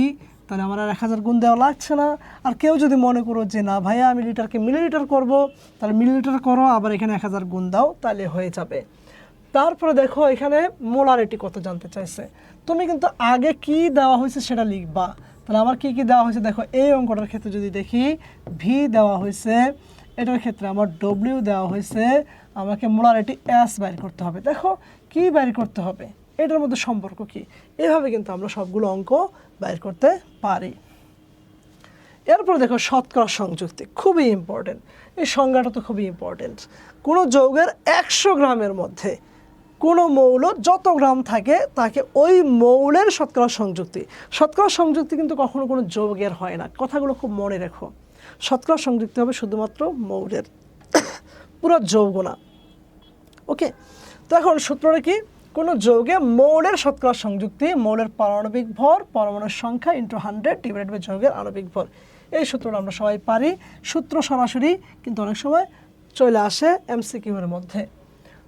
তাহলে আমার আর 1000 গুণ দেওয়া লাগছে না। আর কেউ যদি মনে করো যে না ভাইয়া আমি লিটারকে মিলিলিটার করব, তাহলে মিলিলিটার করো, আবার এখানে 1000 গুণ দাও, তাহলে হয়ে যাবে। তারপরে দেখো এখানে মোলারিটি কত জানতে চাইছে, তুমি কিন্তু আগে কি দেওয়া হয়েছে সেটা লিখবা। তাহলে আমার কি কি দেওয়া হয়েছে দেখো, এই অঙ্কটার ক্ষেত্রে যদি দেখি ভি দেওয়া হয়েছে, এটার ক্ষেত্রে আমার ডব্লিউ দেওয়া হয়েছে, আমাকে মোলারিটি এস বাইর করতে হবে। দেখো কি বাইর করতে হবে, এটার মধ্যে সম্পর্ক কি, এভাবে কিন্তু আমরা সবগুলো অঙ্ক বাইর করতে পারি। এরপর দেখো শতকরা সংযুক্তি, খুবই ইম্পর্টেন্ট। এই সংজ্ঞাটা তো খুবই ইম্পর্টেন্ট। কোনো যৌগের 100 গ্রামের মধ্যে কোনো মৌল যত গ্রাম থাকে তাকে ওই মৌলের শতকরা সংযুক্তি। শতকরা সংযুক্তি কিন্তু কখনো কোনো যৌগের হয় না, কথাগুলো খুব মনে রেখো। শতকরা সংযুক্তি হবে শুধুমাত্র মৌলের, পুরো যৌগ না। ওকে, তো এখন সূত্রটা কি, কোনো যৌগে মৌলের শতকরা সংযুক্তি, মৌলের পারমাণবিক ভর পরমাণুর সংখ্যা ইন্টু 100 ডিভাইডেড বাই যৌগের আণবিক ভর। এই সূত্রটা আমরা সবাই পারি, সূত্র সরাসরি কিন্তু অনেক সময় চলে আসে এমসিকিউ এর মধ্যে।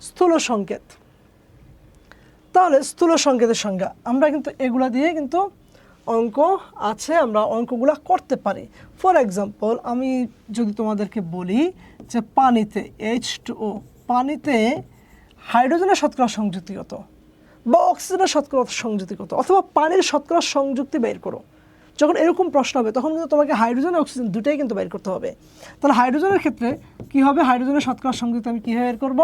স্থূল সংকেত, তাহলে স্থূল সংকেতের সংজ্ঞা আমরা কিন্তু এগুলা দিয়ে কিন্তু অঙ্ক আছে, আমরা অঙ্কগুলা করতে পারি। ফর এক্সাম্পল আমি যদি তোমাদেরকে বলি যে পানিতে H2O, পানিতে হাইড্রোজেনের শতকরা সংযুক্তি কত বা অক্সিজেনের শতকরা সংযুক্তি কত, অথবা পানির শতকরা সংযুক্তি বের করো, যখন এরকম প্রশ্ন হবে তখন কিন্তু তোমাকে হাইড্রোজেন আর অক্সিজেন দুটোই কিন্তু বের করতে হবে। তাহলে হাইড্রোজেনের ক্ষেত্রে কি হবে, হাইড্রোজেনের শতকরা সংযুক্তি আমি কীভাবে বের করব,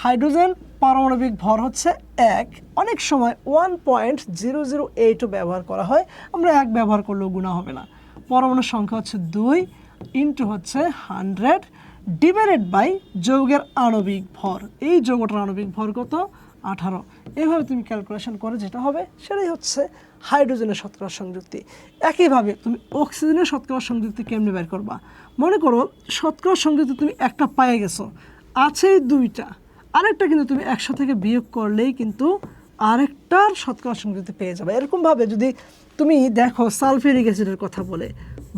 হাইড্রোজেন পারমাণবিক ভর হচ্ছে 1, অনেক সময় 1.008 ব্যবহার করা হয়, আমরা 1 ব্যবহার করলেও গুণা হবে না। পরমাণুর সংখ্যা হচ্ছে 2 ইন্টু হচ্ছে 100 ডিভাইডেড বাই যৌগের আণবিক ভর, এই যৌগটার আণবিক ভর কত, 18। এভাবে তুমি ক্যালকুলেশন করে যেটা হবে সেটাই হচ্ছে হাইড্রোজেনের শতকরা সংযুক্তি। একইভাবে তুমি অক্সিজেনের শতকরা সংযুক্তি কেমনে বের করবা, মনে করো শতকরা সংযুক্তি তুমি একটা পেয়ে গেছো, আছেই 2টা, আরেকটা কিন্তু তুমি 100 থেকে বিয়োগ করলেই কিন্তু আরেকটার শতকরা সংযুক্তি পেয়ে যাবে। এরকমভাবে যদি তুমি দেখো সালফিউরিক অ্যাসিডের কথা বলে,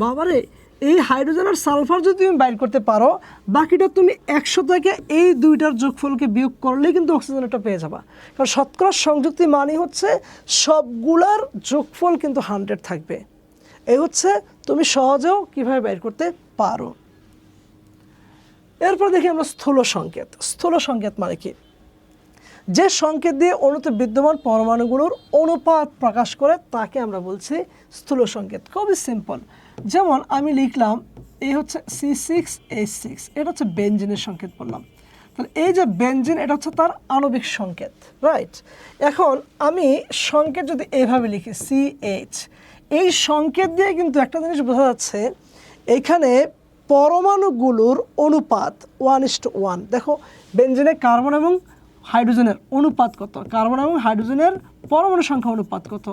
বাবারে এই হাইড্রোজেন আর সালফার যদি তুমি বাইর করতে পারো, বাকিটা তুমি 100 থেকে এই 2টার যোগফলকে বিয়োগ করলেই কিন্তু অক্সিজেনটা পেয়ে যাবা। কারণ শতকরা সংযুক্তি মানে হচ্ছে সবগুলার যোগফল কিন্তু 100 থাকবে। এই হচ্ছে তুমি সহজেও কীভাবে বাইর করতে পারো। এরপর দেখি আমরা স্থূল সংকেত। স্থূল সংকেত মানে কি, যে সংকেত দিয়ে অণুতে বিদ্যমান পরমাণুগুলোর অনুপাত প্রকাশ করে তাকে আমরা বলছি স্থূল সংকেত। খুবই সিম্পল। যেমন আমি লিখলাম এই হচ্ছে C6H6, এটা হচ্ছে বেনজিনের সংকেত বললাম। তাহলে এই যে বেনজিন এটা হচ্ছে তার আণবিক সংকেত, রাইট। এখন আমি সংকেত যদি এইভাবে লিখি CH, এই সংকেত দিয়ে কিন্তু একটা জিনিস বোঝা যাচ্ছে এখানে পরমাণুগুলোর অনুপাত 1:1। দেখো বেনজিনে কার্বন এবং হাইড্রোজেনের অনুপাত কত, কার্বন এবং হাইড্রোজেনের পরমাণু সংখ্যা অনুপাত কত,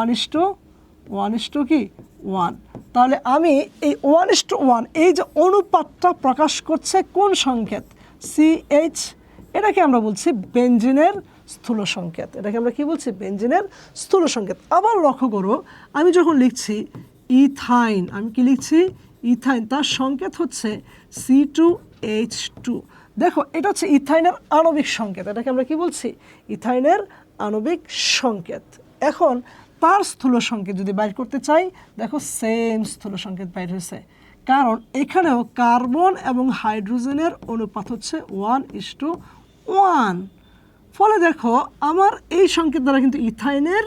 1:1। তাহলে আমি এই 1:1 এই যে অনুপাতটা প্রকাশ করছে কোন সংকেত, CH, এটাকে আমরা বলছি বেনজিনের স্থূল সংকেত। এটাকে আমরা কি বলছি, বেনজিনের স্থূল সংকেত। আবার লক্ষ্য করো আমি যখন লিখছি ইথাইন, আমি কি লিখছি ইথাইন, তার সংকেত হচ্ছে C2H2। দেখো এটা হচ্ছে ইথাইনের আণবিক সংকেত, এটাকে আমরা কি বলছি, ইথাইনের আণবিক সংকেত। এখন তার স্থূল সংকেত যদি বাইর করতে চাই, দেখো সেম স্থূল সংকেত বাইর হয়েছে, কারণ এখানেও কার্বন এবং হাইড্রোজেনের অনুপাত হচ্ছে 1:1। ফলে দেখো আমার এই সংকেত দ্বারা কিন্তু ইথাইনের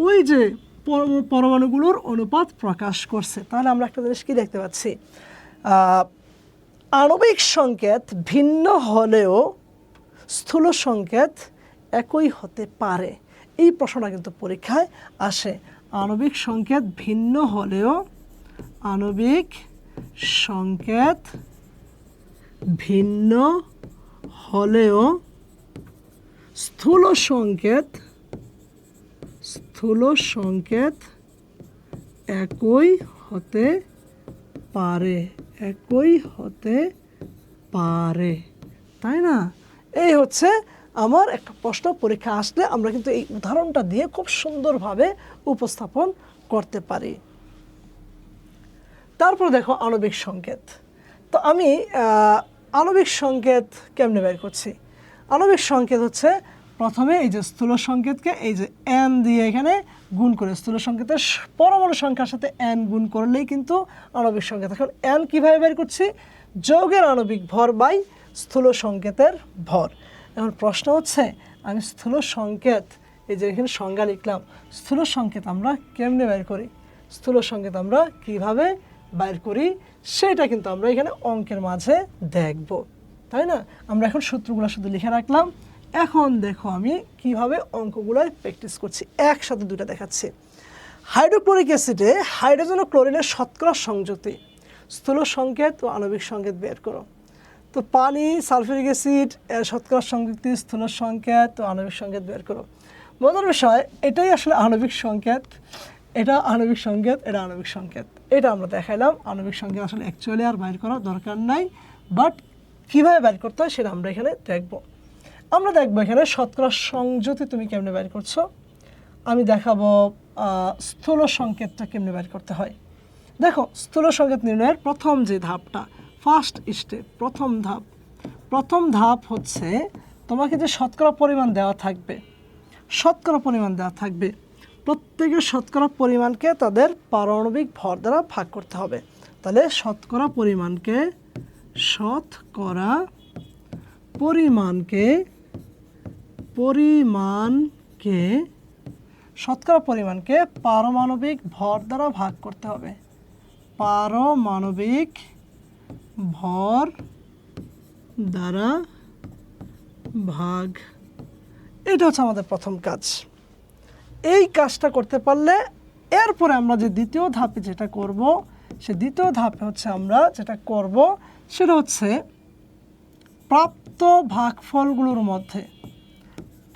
ওই যে পরমাণুগুলোর অনুপাত প্রকাশ করছে। তাহলে আমরা একটা জিনিস কি দেখতে পাচ্ছি, আণবিক সংকেত ভিন্ন হলেও স্থূল সংকেত একই হতে পারে। এই প্রশ্নটা কিন্তু পরীক্ষায় আসে। আণবিক সংকেত ভিন্ন হলেও, আণবিক সংকেত ভিন্ন হলেও স্থূল সংকেত একই হতে পারে, তাই না? এই হচ্ছে আমার একটা প্রশ্ন পরীক্ষা আসলে আমরা কিন্তু এই উদাহরণটা দিয়ে খুব সুন্দরভাবে উপস্থাপন করতে পারি। তারপর দেখো আণবিক সংকেত। তো আমি আণবিক সংকেত কেমনে বের করছি, আণবিক সংকেত হচ্ছে প্রথমে এই যে স্থূল সংকেতকে এই যে n দিয়ে এখানে গুণ করে, স্থূল সংকেতের পরমাণু সংখ্যার সাথে n গুণ করলেই কিন্তু আণবিক সংকেত। এখন n কিভাবে বের করছি, যৌগের আণবিক ভর বাই স্থূল সংকেতের ভর। এখন প্রশ্ন হচ্ছে আমি স্থূল সংকেত এই যে এখানে সংজ্ঞা লিখলাম, স্থূল সংকেত আমরা কেমনে বের করি, স্থূল সংকেত আমরা কিভাবে বের করি সেটা কিন্তু আমরা এখানে অঙ্কের মাঝে দেখব, তাই না? আমরা এখন সূত্রগুলো শুধু লিখে রাখলাম। এখন দেখো আমি কিভাবে অঙ্কগুলোয় প্র্যাকটিস করছি, একসাথে দুটো দেখাচ্ছি। হাইড্রোক্লোরিক অ্যাসিডে হাইড্রোজেন ও ক্লোরিনের শতকরা সংযুক্তি, স্থূল সংকেত ও আণবিক সংকেত বের করো। তো পানি, সালফিউরিক অ্যাসিড এর শতকরা সংযুক্তি, স্থূল সংকেত ও আণবিক সংকেত বের করো। মজার বিষয় এটাই আসলে আণবিক সংকেত, এটা আণবিক সংকেত, এটা আণবিক সংকেত, এটা আমরা দেখাইলাম। আণবিক সংকেত আসলে অ্যাকচুয়ালি আর বাইর করার দরকার নাই, বাট কীভাবে বের করতে হয় সেটা আমরা এখানে দেখব। আমরা দেখবো এখানে শতকরা সংযুক্তি তুমি কেমনে বের করছো, আমি দেখাবো স্থূল সংকেতটা কেমনে বের করতে হয়। দেখো স্থূল সংকেত নির্ণয়ের প্রথম যে ধাপটা, ফার্স্ট স্টেপ, প্রথম ধাপ হচ্ছে তোমাকে যে শতকরা পরিমাণ দেওয়া থাকবে, প্রত্যেকের শতকরা পরিমাণকে তাদের পারমাণবিক ভর দ্বারা ভাগ করতে হবে। তাহলে শতকরা পরিমাণকে শতকরা পরিমাণকে পারমাণবিক ভর দ্বারা ভাগ করতে হবে। পারমাণবিক ভর দ্বারা ভাগ, এটা হচ্ছে আমাদের প্রথম কাজ। এই কাজটা করতে পারলে এরপরে আমরা যে দ্বিতীয় ধাপে যেটা করব, সে দ্বিতীয় ধাপে হচ্ছে আমরা যেটা করব সেটা হচ্ছে প্রাপ্ত ভাগফলগুলোর মধ্যে,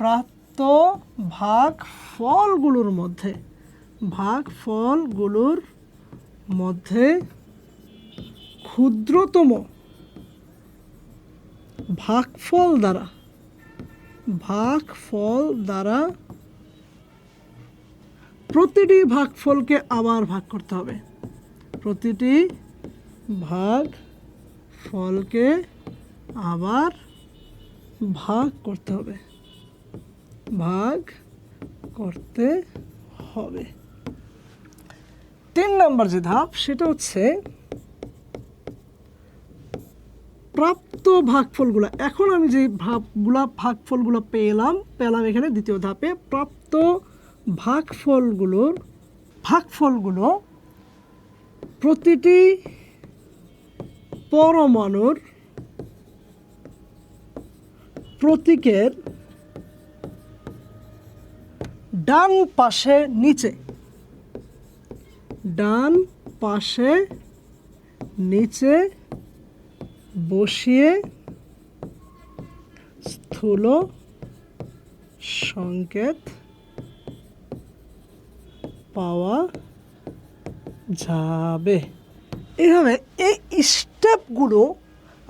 প্রাপ্ত ভাগফলগুলোর মধ্যে ক্ষুদ্রতম ভাগফল দ্বারা প্রতিটি ভাগফলকে আবার ভাগ করতে হবে। প্রতিটি ভাগফলকে আবার ভাগ করতে হবে। 3 নম্বর যে ধাপ সেটা হচ্ছে প্রাপ্ত ভাগফলগুলো। এখন আমি যে ভাগফলগুলো পেলাম এখানে দ্বিতীয় ধাপে প্রাপ্ত ভাগফলগুলো প্রতিটি পরমাণুর প্রতীকের ডান পাশে নিচে বসিয়ে স্থূল সংকেত পাওয়া যাবে। এইভাবে এই স্টেপগুলো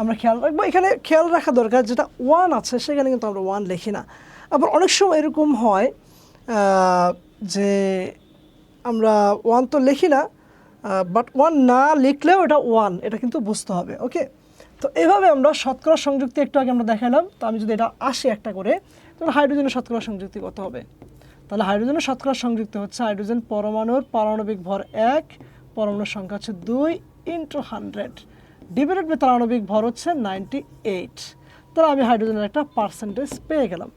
আমরা খেয়াল রাখবো। এখানে খেয়াল রাখা দরকার যেটা 1 আছে সেখানে কিন্তু আমরা 1 লিখি না। আবার অনেক সময় এরকম হয় যে আমরা 1 তো লিখি না, বাট 1 না লিখলেও এটা 1, এটা কিন্তু বুঝতে হবে। ওকে, তো এভাবে আমরা শতকরা সংযুক্তি একটু আগে আমরা দেখালাম। তো আমি যদি এটা 80 একটা করে, তাহলে হাইড্রোজেনের শতকরা সংযুক্তি কত হবে? তাহলে হাইড্রোজেনের শতকরা সংযুক্তি হচ্ছে হাইড্রোজেন পরমাণুর পারমাণবিক ভর 1, পরমাণুর সংখ্যা হচ্ছে 2 × 100 ডিভাইডেড বাই তার আণবিক ভর হচ্ছে 98। তাহলে আমি হাইড্রোজেনের একটা পার্সেন্টেজ পেয়ে গেলাম,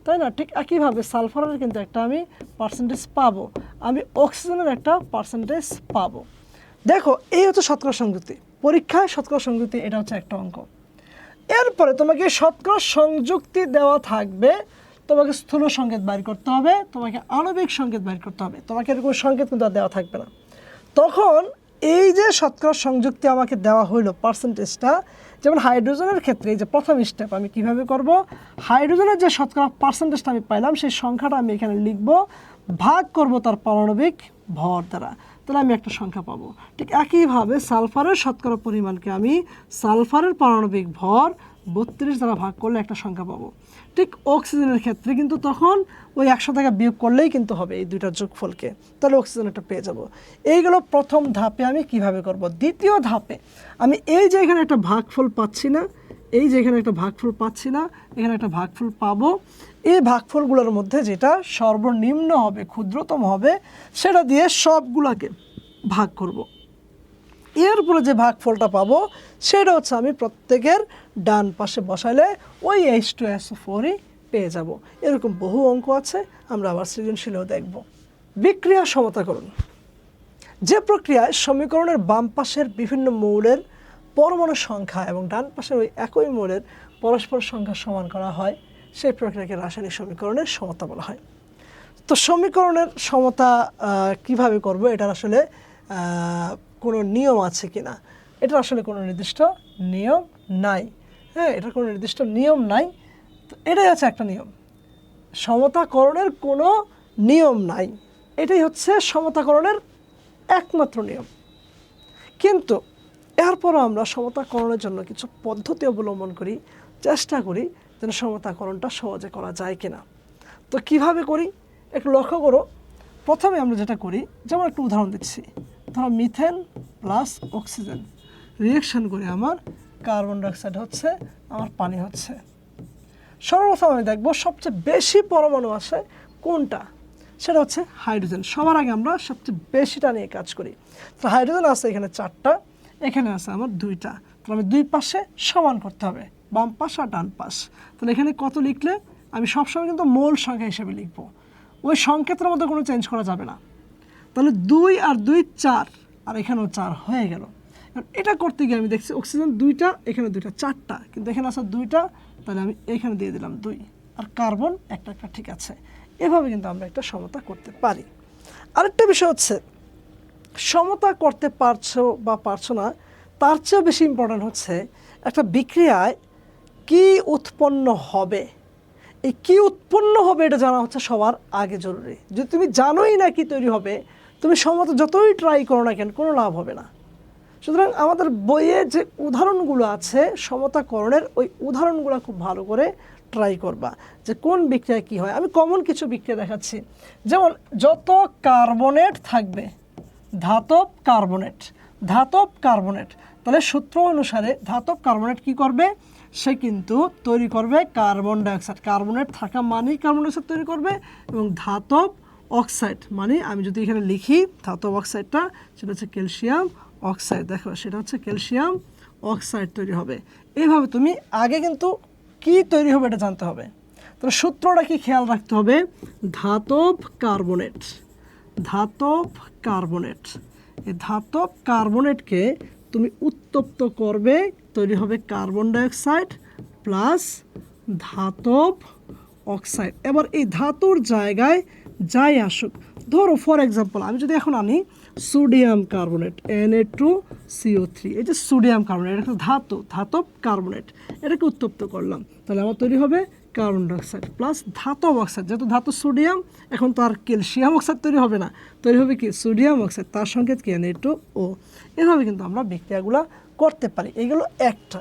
তাই না? ঠিক একইভাবে সালফারের কিন্তু একটা আমি পার্সেন্টেজ পাবো, আমি অক্সিজেনের একটা পার্সেন্টেজ পাবো। দেখো, এই হচ্ছে শতকরা সংযুক্তি। পরীক্ষায় শতকরা সংযুক্তি এটা হচ্ছে একটা অঙ্ক। এরপরে তোমাকে শতকরা সংযুক্তি দেওয়া থাকবে, তোমাকে স্থূল সংকেত বাইর করতে হবে, তোমাকে আণবিক সংকেত বাইর করতে হবে। তোমাকে এরকম সংকেত কিন্তু আর দেওয়া থাকবে না। তখন এই যে শতকরা সংযুক্তি আমাকে দেওয়া হইলো পার্সেন্টেজটা, যেমন হাইড্রোজেনের ক্ষেত্রে এই যে প্রথম স্টেপ আমি কিভাবে করব, হাইড্রোজেনের যে শতকরা পার্সেন্টেজটা আমি পাইলাম সেই সংখ্যাটা আমি এখানে লিখব, ভাগ করব তার পারমাণবিক ভর দ্বারা, তাহলে আমি একটা সংখ্যা পাবো। ঠিক একইভাবে সালফারের শতকরা পরিমাণকে আমি সালফারের পারমাণবিক ভর 32 দ্বারা ভাগ করলে একটা সংখ্যা পাবো। ঠিক অক্সিজেনের ক্ষেত্রে কিন্তু তখন ওই 100 থেকে বিয়োগ করলেই কিন্তু হবে এই দুইটার যোগফলকে, তাহলে অক্সিজেনটা পেয়ে যাব। এইগুলো প্রথম ধাপে আমি কিভাবে করব। দ্বিতীয় ধাপে আমি এই যে এখানে একটা ভাগফল পাচ্ছি না, এখানে একটা ভাগফল পাবো। এই ভাগফলগুলোর মধ্যে যেটা সর্বনিম্ন হবে, ক্ষুদ্রতম হবে, সেটা দিয়ে সবগুলোকে ভাগ করব। এরপরে যে ভাগফলটা পাবো সেটা হচ্ছে আমি প্রত্যেকের ডান পাশে বসাইলে ওই H2SO4ই পেয়ে যাব। এরকম বহু অঙ্ক আছে, আমরা আবার সৃজনশীলেও দেখব। বিক্রিয়া সমতাকরণ, যে প্রক্রিয়ায় সমীকরণের বাম পাশের বিভিন্ন মৌলের পরমাণু সংখ্যা এবং ডান পাশের ওই একই মৌলের পরস্পর সংখ্যা সমান করা হয়, সেই প্রক্রিয়াকে রাসায়নিক সমীকরণের সমতা বলা হয়। তো সমীকরণের সমতা কিভাবে করব, এটার আসলে কোনো নিয়ম আছে কিনা, এটার আসলে কোনো নির্দিষ্ট নিয়ম নাই। হ্যাঁ, এটার কোনো নির্দিষ্ট নিয়ম নাই। তো এটাই হচ্ছে একটা নিয়ম, সমতাকরণের কোনো নিয়ম নাই, এটাই হচ্ছে সমতাকরণের একমাত্র নিয়ম। কিন্তু এরপরও আমরা সমতাকরণের জন্য কিছু পদ্ধতি অবলম্বন করি, চেষ্টা করি যেন সমতাকরণটা সহজে করা যায় কিনা। তো কিভাবে করি একটু লক্ষ্য করো। প্রথমে আমরা যেটা করি, যেমন একটু উদাহরণ দিচ্ছি, ধরো মিথেন প্লাস অক্সিজেন রিঅ্যাকশন করে আমার কার্বন ডাইঅক্সাইড হচ্ছে, আমার পানি হচ্ছে। সর্বপ্রথম আমি দেখব সবচেয়ে বেশি পরমাণু আছে কোনটা, সেটা হচ্ছে হাইড্রোজেন। সবার আগে আমরা সবচেয়ে বেশিটা নিয়ে কাজ করি। তো হাইড্রোজেন আছে এখানে 4টা, এখানে আছে আমার 2টা। তাহলে আমি 2 পাশে সমান করতে হবে, বাম পাশ আর ডান পাশ। তাহলে এখানে কত লিখলে, আমি সবসময় কিন্তু মোল সংখ্যা হিসেবে লিখব। ওই সংকেতের মধ্যে কোনো চেঞ্জ করা যাবে না। তাহলে 2 আর 2 4, আর এখানেও 4 হয়ে গেল। এটা করতে গিয়ে আমি দেখছি অক্সিজেন 2টা, এখানে 2টা, 4টা, কিন্তু এখানে আছে 2টা, তাহলে আমি এখানে দিয়ে দিলাম 2, আর কার্বন একটা একটা ঠিক আছে। এভাবে কিন্তু আমরা একটা সমতা করতে পারি। আরেকটা বিষয় হচ্ছে সমতা করতে পারছো বা পারছো না, তার চেয়েও বেশি ইম্পর্ট্যান্ট হচ্ছে একটা বিক্রিয়ায় কি উৎপন্ন হবে। এই কি উৎপন্ন হবে এটা জানা হচ্ছে সবার আগে জরুরি। যদি তুমি জানোই না কি তৈরি হবে, তুমি সমতা যতই ট্রাই করো না কেন, কোনো লাভ হবে না। সুতরাং আমাদের বইয়ে যে উদাহরণগুলো আছে সমতাকরণের, ওই উদাহরণগুলো খুব ভালো করে ট্রাই করবা যে কোন বিক্রিয়ায় কী হয়। আমি কমন কিছু বিক্রিয়া দেখাচ্ছি। যেমন যত কার্বনেট থাকবে, ধাতব কার্বনেট, ধাতব কার্বনেট, তাহলে সূত্র অনুসারে ধাতব কার্বনেট কি করবে, সে কিন্তু তৈরি করবে কার্বন ডাইঅক্সাইড। কার্বনেট থাকা মানেই কার্বন ডাইঅক্সাইড তৈরি করবে। এবং ধাতব অক্সাইড মানে আমি যদি এখানে লিখি ধাতব অক্সাইডটা, সেটা হচ্ছে ক্যালসিয়াম অক্সাইড। দেখো সেটা হচ্ছে ক্যালসিয়াম অক্সাইড তৈরি হবে। এইভাবে তুমি আগে কিন্তু কি তৈরি হবে এটা জানতে হবে। তাহলে সূত্রটা কি খেয়াল রাখতে হবে, ধাতব কার্বনেট, ধাতব কার্বনেট, এই ধাতব কার্বনেটকে তুমি উত্তপ্ত করবে, তৈরি হবে কার্বন ডাইঅক্সাইড প্লাস ধাতব অক্সাইড। এবার এই ধাতুর জায়গায় যাই আসুক, ধরো ফর এক্সাম্পল আমি যদি এখন আনি সোডিয়াম কার্বনেট Na2CO3, এই যে সোডিয়াম কার্বনেট, এটা একটা ধাতু, ধাতব কার্বনেট, এটাকে উত্তপ্ত করলাম, তাহলে আমার তৈরি হবে কার্বন ডাইঅক্সাইড প্লাস ধাতব অক্সাইড। যেহেতু ধাতু সোডিয়াম, এখন তো আর ক্যালসিয়াম অক্সাইড তৈরি হবে না, তৈরি হবে কি সোডিয়াম অক্সাইড, তার সংকেত কি Na2O। এভাবে কিন্তু আমরা বিক্রিয়াগুলো করতে পারি। এইগুলো একটা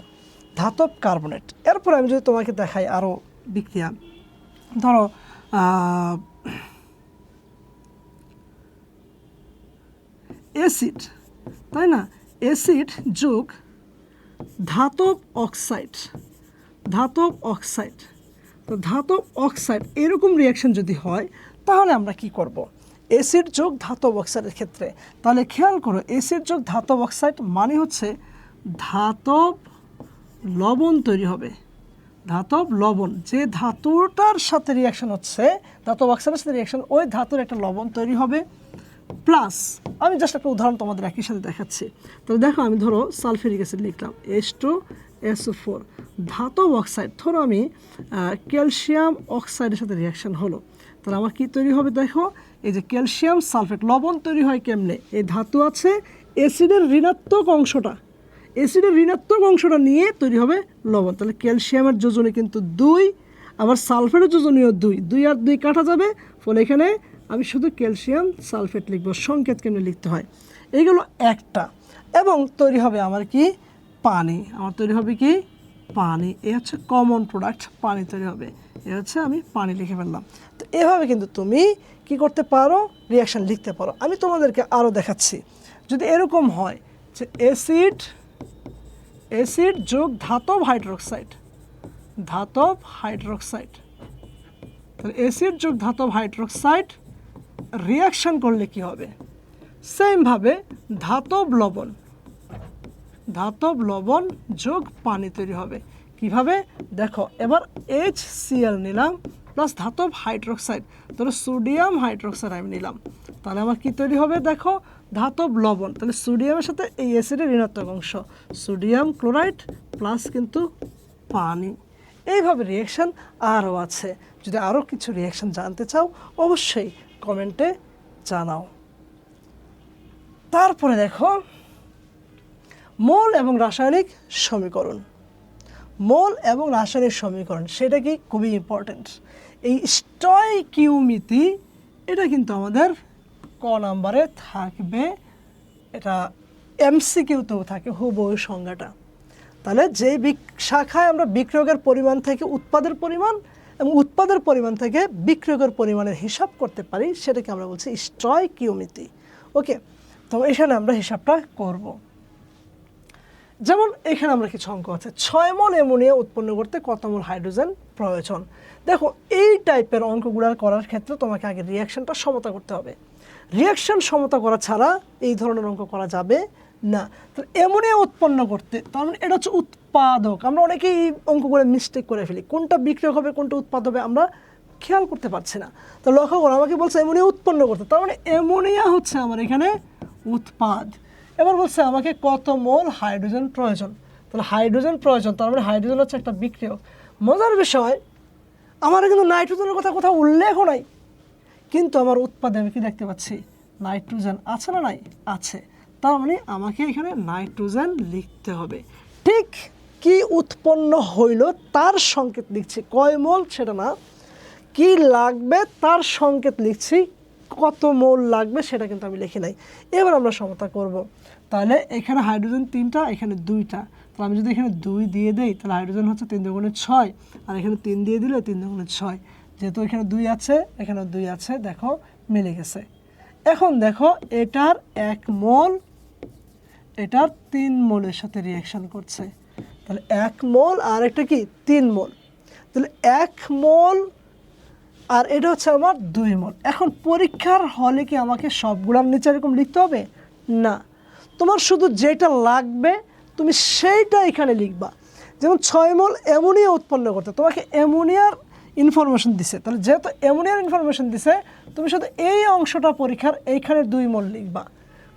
ধাতব কার্বনেট। এরপর আমি যদি তোমাকে দেখাই আরও বিক্রিয়া, ধরো অ্যাসিড, তাই না, অ্যাসিড যোগ ধাতব অক্সাইড, ধাতব অক্সাইড। তো ধাতব অক্সাইড এরকম রিয়াকশন যদি হয় তাহলে আমরা কি করব, অ্যাসিড যোগ ধাতব অক্সাইডের ক্ষেত্রে তাহলে খেয়াল করো, অ্যাসিড যোগ ধাতব অক্সাইড মানে হচ্ছে ধাতব লবণ তৈরি হবে, ধাতব লবণ। যে ধাতুটার সাথে রিয়াকশন হচ্ছে, ধাতব অক্সাইডের সাথে রিয়াকশন, ওই ধাতুর একটা লবণ তৈরি হবে। প্লাস আমি জাস্ট একটা উদাহরণ তোমাদের একই সাথে দেখাচ্ছি। তাহলে দেখো আমি ধরো সালফিউরিক অ্যাসিড লিখলাম H2SO4, ধাতব অক্সাইড, ধরো আমি ক্যালসিয়াম অক্সাইডের সাথে রিয়াকশন হলো, তাহলে আমার কি তৈরি হবে, দেখো এই যে ক্যালসিয়াম সালফেট, লবণ তৈরি হয় কেমনে, এই ধাতু আছে, অ্যাসিডের ঋণাত্মক অংশটা, অ্যাসিডের ঋণাত্মক অংশটা নিয়ে তৈরি হবে লবণ। তাহলে ক্যালসিয়ামের যোজনী কিন্তু 2, আবার সালফেটের যোজনীয় 2, 2 আর 2 কাটা যাবে, ফলে এখানে আমি শুধু ক্যালসিয়াম সালফেট লিখব। সংকেত কেমনে লিখতে হয়, এইগুলো একটা। এবং তৈরি হবে আমার কি পানি, আমার তৈরি হবে কি পানি। এ হচ্ছে কমন প্রোডাক্ট, পানি তৈরি হবে। এ হচ্ছে আমি পানি লিখে ফেললাম। তো এভাবে কিন্তু তুমি কি করতে পারো, রিয়াকশান লিখতে পারো। আমি তোমাদেরকে আরও দেখাচ্ছি, যদি এরকম হয় যে অ্যাসিড যোগ ধাতব হাইড্রোক্সাইড, ধাতব হাইড্রোক্সাইড, তাহলে অ্যাসিড যোগ ধাতব হাইড্রোক্সাইড রিয়াকশান করলে কি হবে, সেমভাবে ধাতব লবণ, ধাতব লবণ যোগ পানি তৈরি হবে। কিভাবে দেখো, এবার HCl নিলাম প্লাস ধাতব হাইড্রোক্সাইড, তাহলে সোডিয়াম হাইড্রোক্সাইড আমি নিলাম, তাহলে আমার কি তৈরি হবে, দেখো ধাতব লবণ, তাহলে সোডিয়ামের সাথে এই অ্যাসিডের ঋণাত্মক অংশ, সোডিয়াম ক্লোরাইড প্লাস কিন্তু পানি। এইভাবে রিয়াকশান আরও আছে। যদি আরও কিছু রিয়াকশান জানতে চাও অবশ্যই কমেন্টে জানাও। তারপরে দেখো মোল এবং রাসায়নিক সমীকরণ, মোল এবং রাসায়নিক সমীকরণ, সেটা কি খুবই ইম্পর্ট্যান্ট। এই স্টয়কিওমিতি এটা কিন্তু আমাদের ক নাম্বারে থাকবে, এটা MCQতেও থাকে হুবহু সংজ্ঞাটা। তাহলে যে শাখায় আমরা বিক্রিয়কের পরিমাণ থেকে উৎপাদের পরিমাণ এবং উৎপাদের পরিমাণ থেকে বিক্রিয়কের পরিমাণের হিসাব করতে পারি, সেটাকে আমরা বলছি স্টয়কিওমিতি। ওকে, তো এখানে আমরা হিসাবটা করব। যেমন এখানে আমরা কিছু অঙ্ক আছে, 6 মোল অ্যামোনিয়া উৎপন্ন করতে কত মোল হাইড্রোজেন প্রয়োজন। দেখো এই টাইপের অঙ্কগুলো করার ক্ষেত্রে তোমাকে আগে রিয়াকশানটা সমতা করতে হবে। রিয়াকশান সমতা করা ছাড়া এই ধরনের অঙ্ক করা যাবে না। তো অ্যামোনিয়া উৎপন্ন করতে, তার মানে এটা হচ্ছে উৎপাদক। আমরা অনেকেই এই অঙ্কগুলো মিস্টেক করে ফেলি, কোনটা বিক্রিয়ক হবে কোনটা উৎপাদ হবে আমরা খেয়াল করতে পারছি না। তো লক্ষ্য করো আমাকে বলছে অ্যামোনিয়া উৎপন্ন করতে, তার মানে অ্যামোনিয়া হচ্ছে আমার এখানে উৎপাদ। এবার বলছে আমাকে কত মোল হাইড্রোজেন প্রয়োজন, তাহলে হাইড্রোজেন প্রয়োজন, তার মানে হাইড্রোজেন হচ্ছে একটা বিক্রিয়ক। মজার বিষয় আমার কিন্তু নাইট্রোজেনের কথা কোথাও উল্লেখও নাই, কিন্তু আমার উৎপাদে আমি কি দেখতে পাচ্ছি নাইট্রোজেন আছে না নাই, আছে। তার মানে আমাকে এখানে নাইট্রোজেন লিখতে হবে। ঠিক কি উৎপন্ন হইল তার সংকেত লিখছি, কয় মোল সেটা না, কি লাগবে তার সংকেত লিখছি, কত মোল লাগবে সেটা কিন্তু আমি লিখি নাই। এবার আমরা সমতা করব, তাহলে এখানে হাইড্রোজেন 3টা, এখানে 2টা, তাহলে আমি যদি এখানে 2 দিয়ে দেই তাহলে হাইড্রোজেন হচ্ছে 3 দুগুণে 6, আর এখানে 3 দিয়ে দিলে 3 দুগুণে 6, যেহেতু এখানে 2 আছে এখানে 2 আছে, দেখো মিলে গেছে। এখন দেখো এটার 1 মোল এটার 3 মোলের সাথে রিঅ্যাকশন করছে, তাহলে 1 মোল আর একটা কি 3 মোল, তাহলে 1 মোল আর এটা হচ্ছে আমার 2 মোল। এখন পরীক্ষার হলে কি আমাকে সবগুলোর নিচে এরকম লিখতে হবে? না, তোমার শুধু যেটা লাগবে তুমি সেইটা এখানে লিখবা। যেমন 6 মোল অ্যামোনিয়া উৎপন্ন করতে, তোমাকে অ্যামোনিয়ার ইনফরমেশন দিছে, তাহলে যেহেতু অ্যামোনিয়ার ইনফরমেশন দিছে তুমি শুধু এই অংশটা পরীক্ষার এইখানে 2 মোল লিখবা।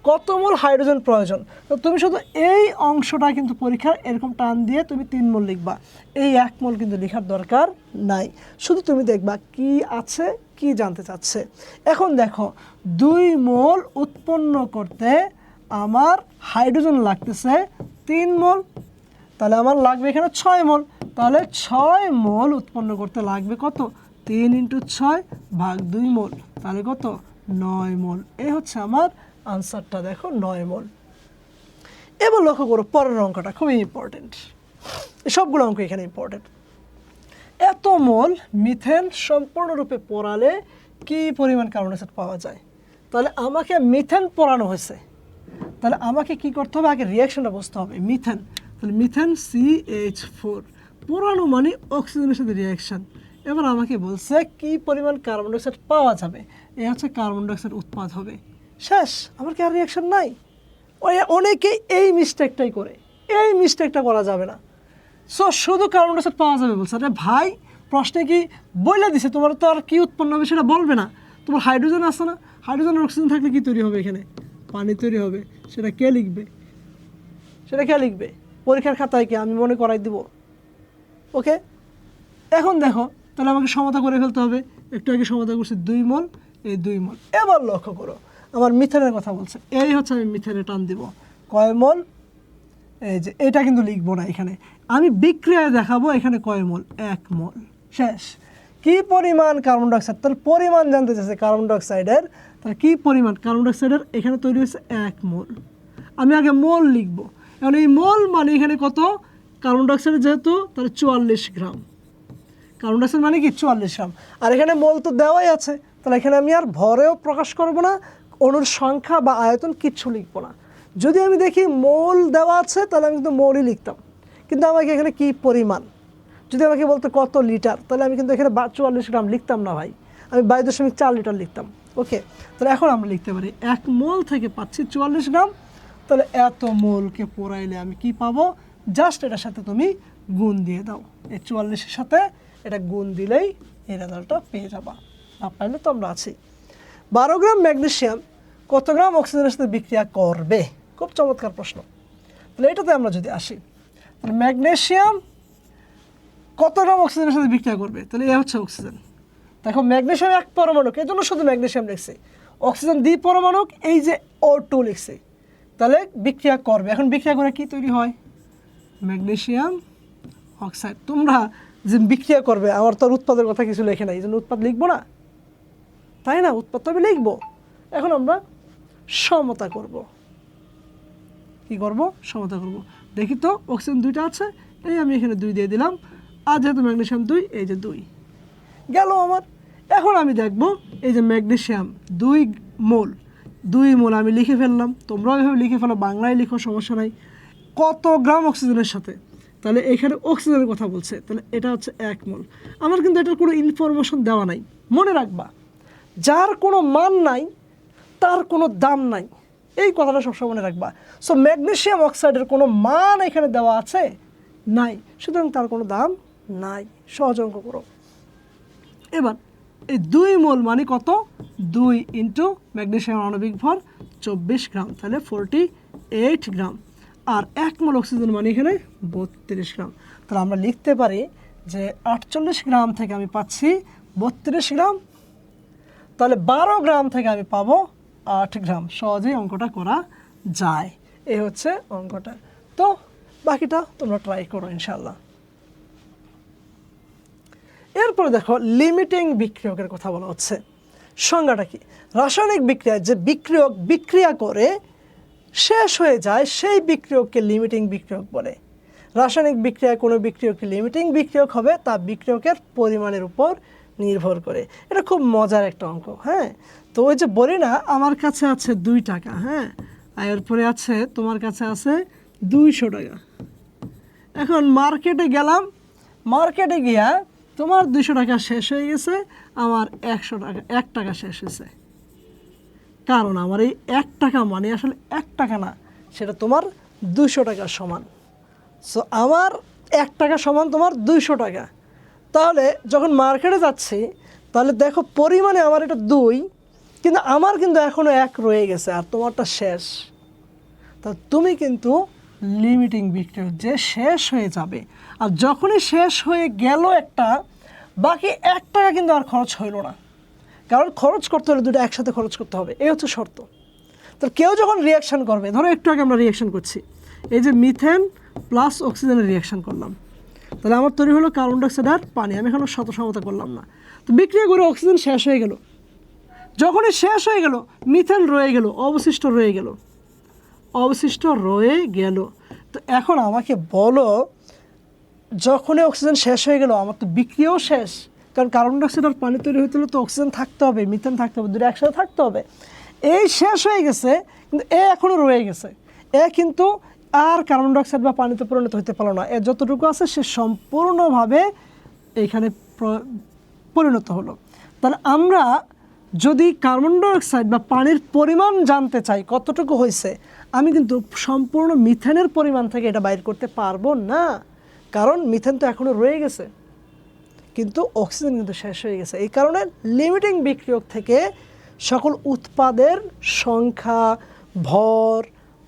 কত মোল হাইড্রোজেন প্রয়োজন, তো তুমি শুধু এই অংশটা কিন্তু পরীক্ষার এরকম টান দিয়ে তুমি 3 মোল লিখবা, এই 1 মোল কিন্তু লেখার দরকার নাই, শুধু তুমি দেখবা কি আছে কি জানতে চাচ্ছে। এখন দেখো 2 মোল উৎপন্ন করতে আমার হাইড্রোজেন লাগতেছে 3 মোল, তাহলে আমার লাগবে এখানে 6 মোল, তাহলে 6 মোল উৎপন্ন করতে লাগবে কত, 3 × 6 ভাগ 2 মোল, তাহলে কত 9 মোল। এই হচ্ছে আমার আনসারটা, দেখো 9 মোল। এবার লক্ষ্য করো পরের অঙ্কটা খুবই ইম্পর্টেন্ট, সবগুলো অঙ্ক এখানে ইম্পর্টেন্ট। এত মোল মিথেন সম্পূর্ণরূপে পোড়ালে কি পরিমাণ কার্বন ডাই অক্সাইড পাওয়া যায়? তাহলে আমাকে মিথেন পোড়ানো হয়েছে, তাহলে আমাকে কি করতে হবে, আগে রিয়াকশনটা বুঝতে হবে। মিথেন, তাহলে মিথেন CH4 পোড়ানো মানে অক্সিজেনের সাথে রিয়াকশন। এবার আমাকে বলছে কি পরিমাণ কার্বন ডাই অক্সাইড পাওয়া যাবে, এই হচ্ছে কার্বন ডাই অক্সাইড উৎপাদ হবে। শেষ, আমার কি আর রিয়াকশন নাই? অনেকে এই মিস্টেকটাই করে, এই মিস্টেকটা করা যাবে না। সো শুধু কার্বন ডাই অক্সাইড পাওয়া যাবে বলছে, আরে ভাই প্রশ্নে কি বলে দিছে তোমার তো আর কি উৎপন্ন হবে সেটা বলবে না। তোমার হাইড্রোজেন আছে না, হাইড্রোজেন আর অক্সিজেন থাকলে কি তৈরি হবে, এখানে পানি তৈরি হবে, সেটা কে লিখবে, সেটা কে লিখবে পরীক্ষার খাতায়, কি আমি মনে করাই দিব? ওকে, এখন দেখো তাহলে আমাকে সমতা করে ফেলতে হবে। একটু আগে সমতা করছি 2 মোল, এই 2 মোল। এবার লক্ষ্য করো আমার মিথেনের কথা বলছে, এই হচ্ছে আমি মিথেনে টান দিব কয় মোল, এই যে এটা কিন্তু লিখবো না, এখানে আমি বিক্রিয়ায় দেখাবো এখানে কয় মোল, 1 মোল। শেষ, কি পরিমাণ কার্বন ডাই অক্সাইড, তাহলে পরিমাণ জানতে চাইছে কার্বন ডাই অক্সাইডের, তাহলে কি পরিমাণ কার্বন ডাই অক্সাইডের এখানে তৈরি হয়েছে 1 মোল। আমি আগে মোল লিখবো, এখন এই মোল মানে এখানে কত কার্বন ডাই অক্সাইড যেহেতু, তাহলে 44 গ্রাম কার্বন ডাই অক্সাইড মানে কি 44 গ্রাম, আর এখানে মোল তো দেওয়াই আছে, তাহলে এখানে আমি আর ভরেও প্রকাশ করব না, অণুর সংখ্যা বা আয়তন কিচ্ছু লিখবো না। যদি আমি দেখি মোল দেওয়া আছে তাহলে আমি কিন্তু মোলই লিখতাম, কিন্তু আমাকে এখানে কি পরিমাণ, যদি আমাকে বলতো কত লিটার, তাহলে আমি কিন্তু এখানে 44 গ্রাম লিখতাম না ভাই, আমি 22.4 লিটার লিখতাম। ওকে, তাহলে এখন আমরা লিখতে পারি 1 মোল থেকে পাচ্ছি 44 গ্রাম, তাহলে এত মোলকে পোড়াইলে আমি কি পাবো, জাস্ট এটার সাথে তুমি গুণ দিয়ে দাও, এই 44-এর সাথে এটা গুণ দিলেই এই রেজাল্টটা পেয়ে যাবা। না পাইলে তো আমরা আছি। 12 গ্রাম ম্যাগনেসিয়াম কত গ্রাম অক্সিজেনের সাথে বিক্রিয়া করবে, খুব চমৎকার প্রশ্ন। তাহলে এটাতে আমরা যদি আসি, তাহলে ম্যাগনেসিয়াম কত গ্রাম অক্সিজেনের সাথে বিক্রিয়া করবে, তাহলে এ হচ্ছে অক্সিজেন। দেখো ম্যাগনেসিয়াম 1 পরমাণুক, এই জন্য শুধু ম্যাগনেসিয়াম লিখছে, অক্সিজেন 2 পরমাণুক, এই যে O2 লিখছে, তাহলে বিক্রিয়া করবে। এখন বিক্রিয়া করে কি তৈরি হয়, ম্যাগনেসিয়াম অক্সাইড। তোমরা যে বিক্রিয়া করবে, আমার তো উৎপাদের কথা কিছু লেখে নাই, এই জন্য উৎপাদ লিখবো না, তাই না, উৎপাদ তো আমি লিখবো। এখন আমরা সমতা করব, কি করব, সমতা করব। দেখি তো অক্সিজেন 2টা আছে, এই আমি এখানে 2 দিয়ে দিলাম, আর যেহেতু ম্যাগনেসিয়াম 2, এই যে 2 গেল আমার। এখন আমি দেখব এই যে ম্যাগনেসিয়াম 2 মোল, 2 মোল আমি লিখে ফেললাম, তোমরাও এভাবে লিখে ফেলো, বাংলায় লিখো সমস্যা নাই। কত গ্রাম অক্সিজেনের সাথে, তাহলে এখানে অক্সিজেনের কথা বলছে, তাহলে এটা হচ্ছে 1 মোল। আমার কিন্তু এটার কোনো ইনফরমেশন দেওয়া নাই, মনে রাখবা যার কোনো মান নাই তার কোনো দাম নাই, এই কথাটা সবসময় মনে রাখবা। সো ম্যাগনেসিয়াম অক্সাইডের কোনো মান এখানে দেওয়া আছে নাই, সুতরাং তার কোনো দাম নাই। সহজ অঙ্ক করো। এবার এই 2 মোল মানে কত, 2 ইন্টু ম্যাগনেসিয়াম আণবিক ভর 24 গ্রাম, তাহলে 48 গ্রাম। আর 1 মোল অক্সিজেন মানে এখানে 32 গ্রাম। তাহলে আমরা লিখতে পারি যে 48 গ্রাম থেকে আমি পাচ্ছি 32 গ্রাম, তাহলে 12 গ্রাম থেকে আমি পাবো 8 গ্রাম। সহজেই অঙ্কটা করা যায়। এই হচ্ছে অঙ্কটা। তো বাকিটা তোমরা ট্রাই করো ইনশাল্লাহ। এরপরে দেখো লিমিটিং বিক্রিয়কের কথা বলা হচ্ছে। সংজ্ঞাটা কি? রাসায়নিক বিক্রিয়া যে বিক্রিয়ক বিক্রিয়া করে শেষ হয়ে যায় সেই বিক্রিয়ককে লিমিটিং বিক্রিয়ক বলে। রাসায়নিক বিক্রিয়ায় কোনো বিক্রিয়ক লিমিটিং বিক্রিয়ক হবে তা বিক্রিয়কের পরিমাণের উপর নির্ভর করে। এটা খুব মজার একটা অঙ্ক। হ্যাঁ, তো ওই যে বলি না আমার কাছে আছে 2 টাকা, হ্যাঁ, আর এরপরে আছে তোমার কাছে আছে 200 টাকা। এখন মার্কেটে গেলাম, মার্কেটে গিয়া তোমার 200 টাকা শেষ হয়ে গেছে, আমার 100 টাকা 1 টাকা শেষ হয়েছে। কারণ আমার এই 1 টাকা মানে আসলে 1 টাকা না, সেটা তোমার 200 টাকার সমান। সো আমার 1 টাকা সমান তোমার 200 টাকা। তাহলে যখন মার্কেটে যাচ্ছি তাহলে দেখো পরিমাণে আমার এটা 2, কিন্তু আমার কিন্তু এখনও 1 রয়ে গেছে আর তোমারটা শেষ। তা তুমি কিন্তু লিমিটিং বিক্রিয়ক, যে শেষ হয়ে যাবে। আর যখনই শেষ হয়ে গেল একটা, বাকি 1 টাকা কিন্তু আর খরচ হইল না, কারণ খরচ করতে হলে দুটো একসাথে খরচ করতে হবে, এই হচ্ছে শর্ত। তো কেউ যখন রিয়াকশান করবে, ধরো একটু আগে আমরা রিয়াকশান করছি, এই যে মিথেন প্লাস অক্সিজেনের রিয়াকশান করলাম, তাহলে আমার তৈরি হলো কার্বন ডাইঅক্সাইড আর পানি। আমি এখনও শত সমতা করলাম না, তো বিক্রিয়া করে অক্সিজেন শেষ হয়ে গেল। যখনই শেষ হয়ে গেল মিথেন রয়ে গেল, অবশিষ্ট রয়ে গেল। তো এখন আমাকে বলো, যখনই অক্সিজেন শেষ হয়ে গেল আমার তো বিক্রিয়াও শেষ, কারণ কার্বন ডাইঅক্সাইড আর পানি তৈরি হতে হলে তো অক্সিজেন থাকতে হবে, মিথেন থাকতে হবে, দুটো একসাথে থাকতে হবে। এই শেষ হয়ে গেছে, কিন্তু এ এখনও রয়ে গেছে। এ কিন্তু আর কার্বন ডাইঅক্সাইড বা পানিতে পরিণত হতে পারলো না। এর যতটুকু আছে সে সম্পূর্ণভাবে এইখানে পরিণত হলো। তাহলে আমরা যদি কার্বন ডাইঅক্সাইড বা পানির পরিমাণ জানতে চাই কতটুকু হয়েছে, আমি কিন্তু সম্পূর্ণ মিথেনের পরিমাণ থেকে এটা বাইর করতে পারবো না, কারণ মিথেন তো এখনও রয়ে গেছে, কিন্তু অক্সিজেন কিন্তু শেষ হয়ে গেছে। এই কারণে লিমিটিং বিক্রিয়ক থেকে সকল উৎপাদের সংখ্যা, ভর,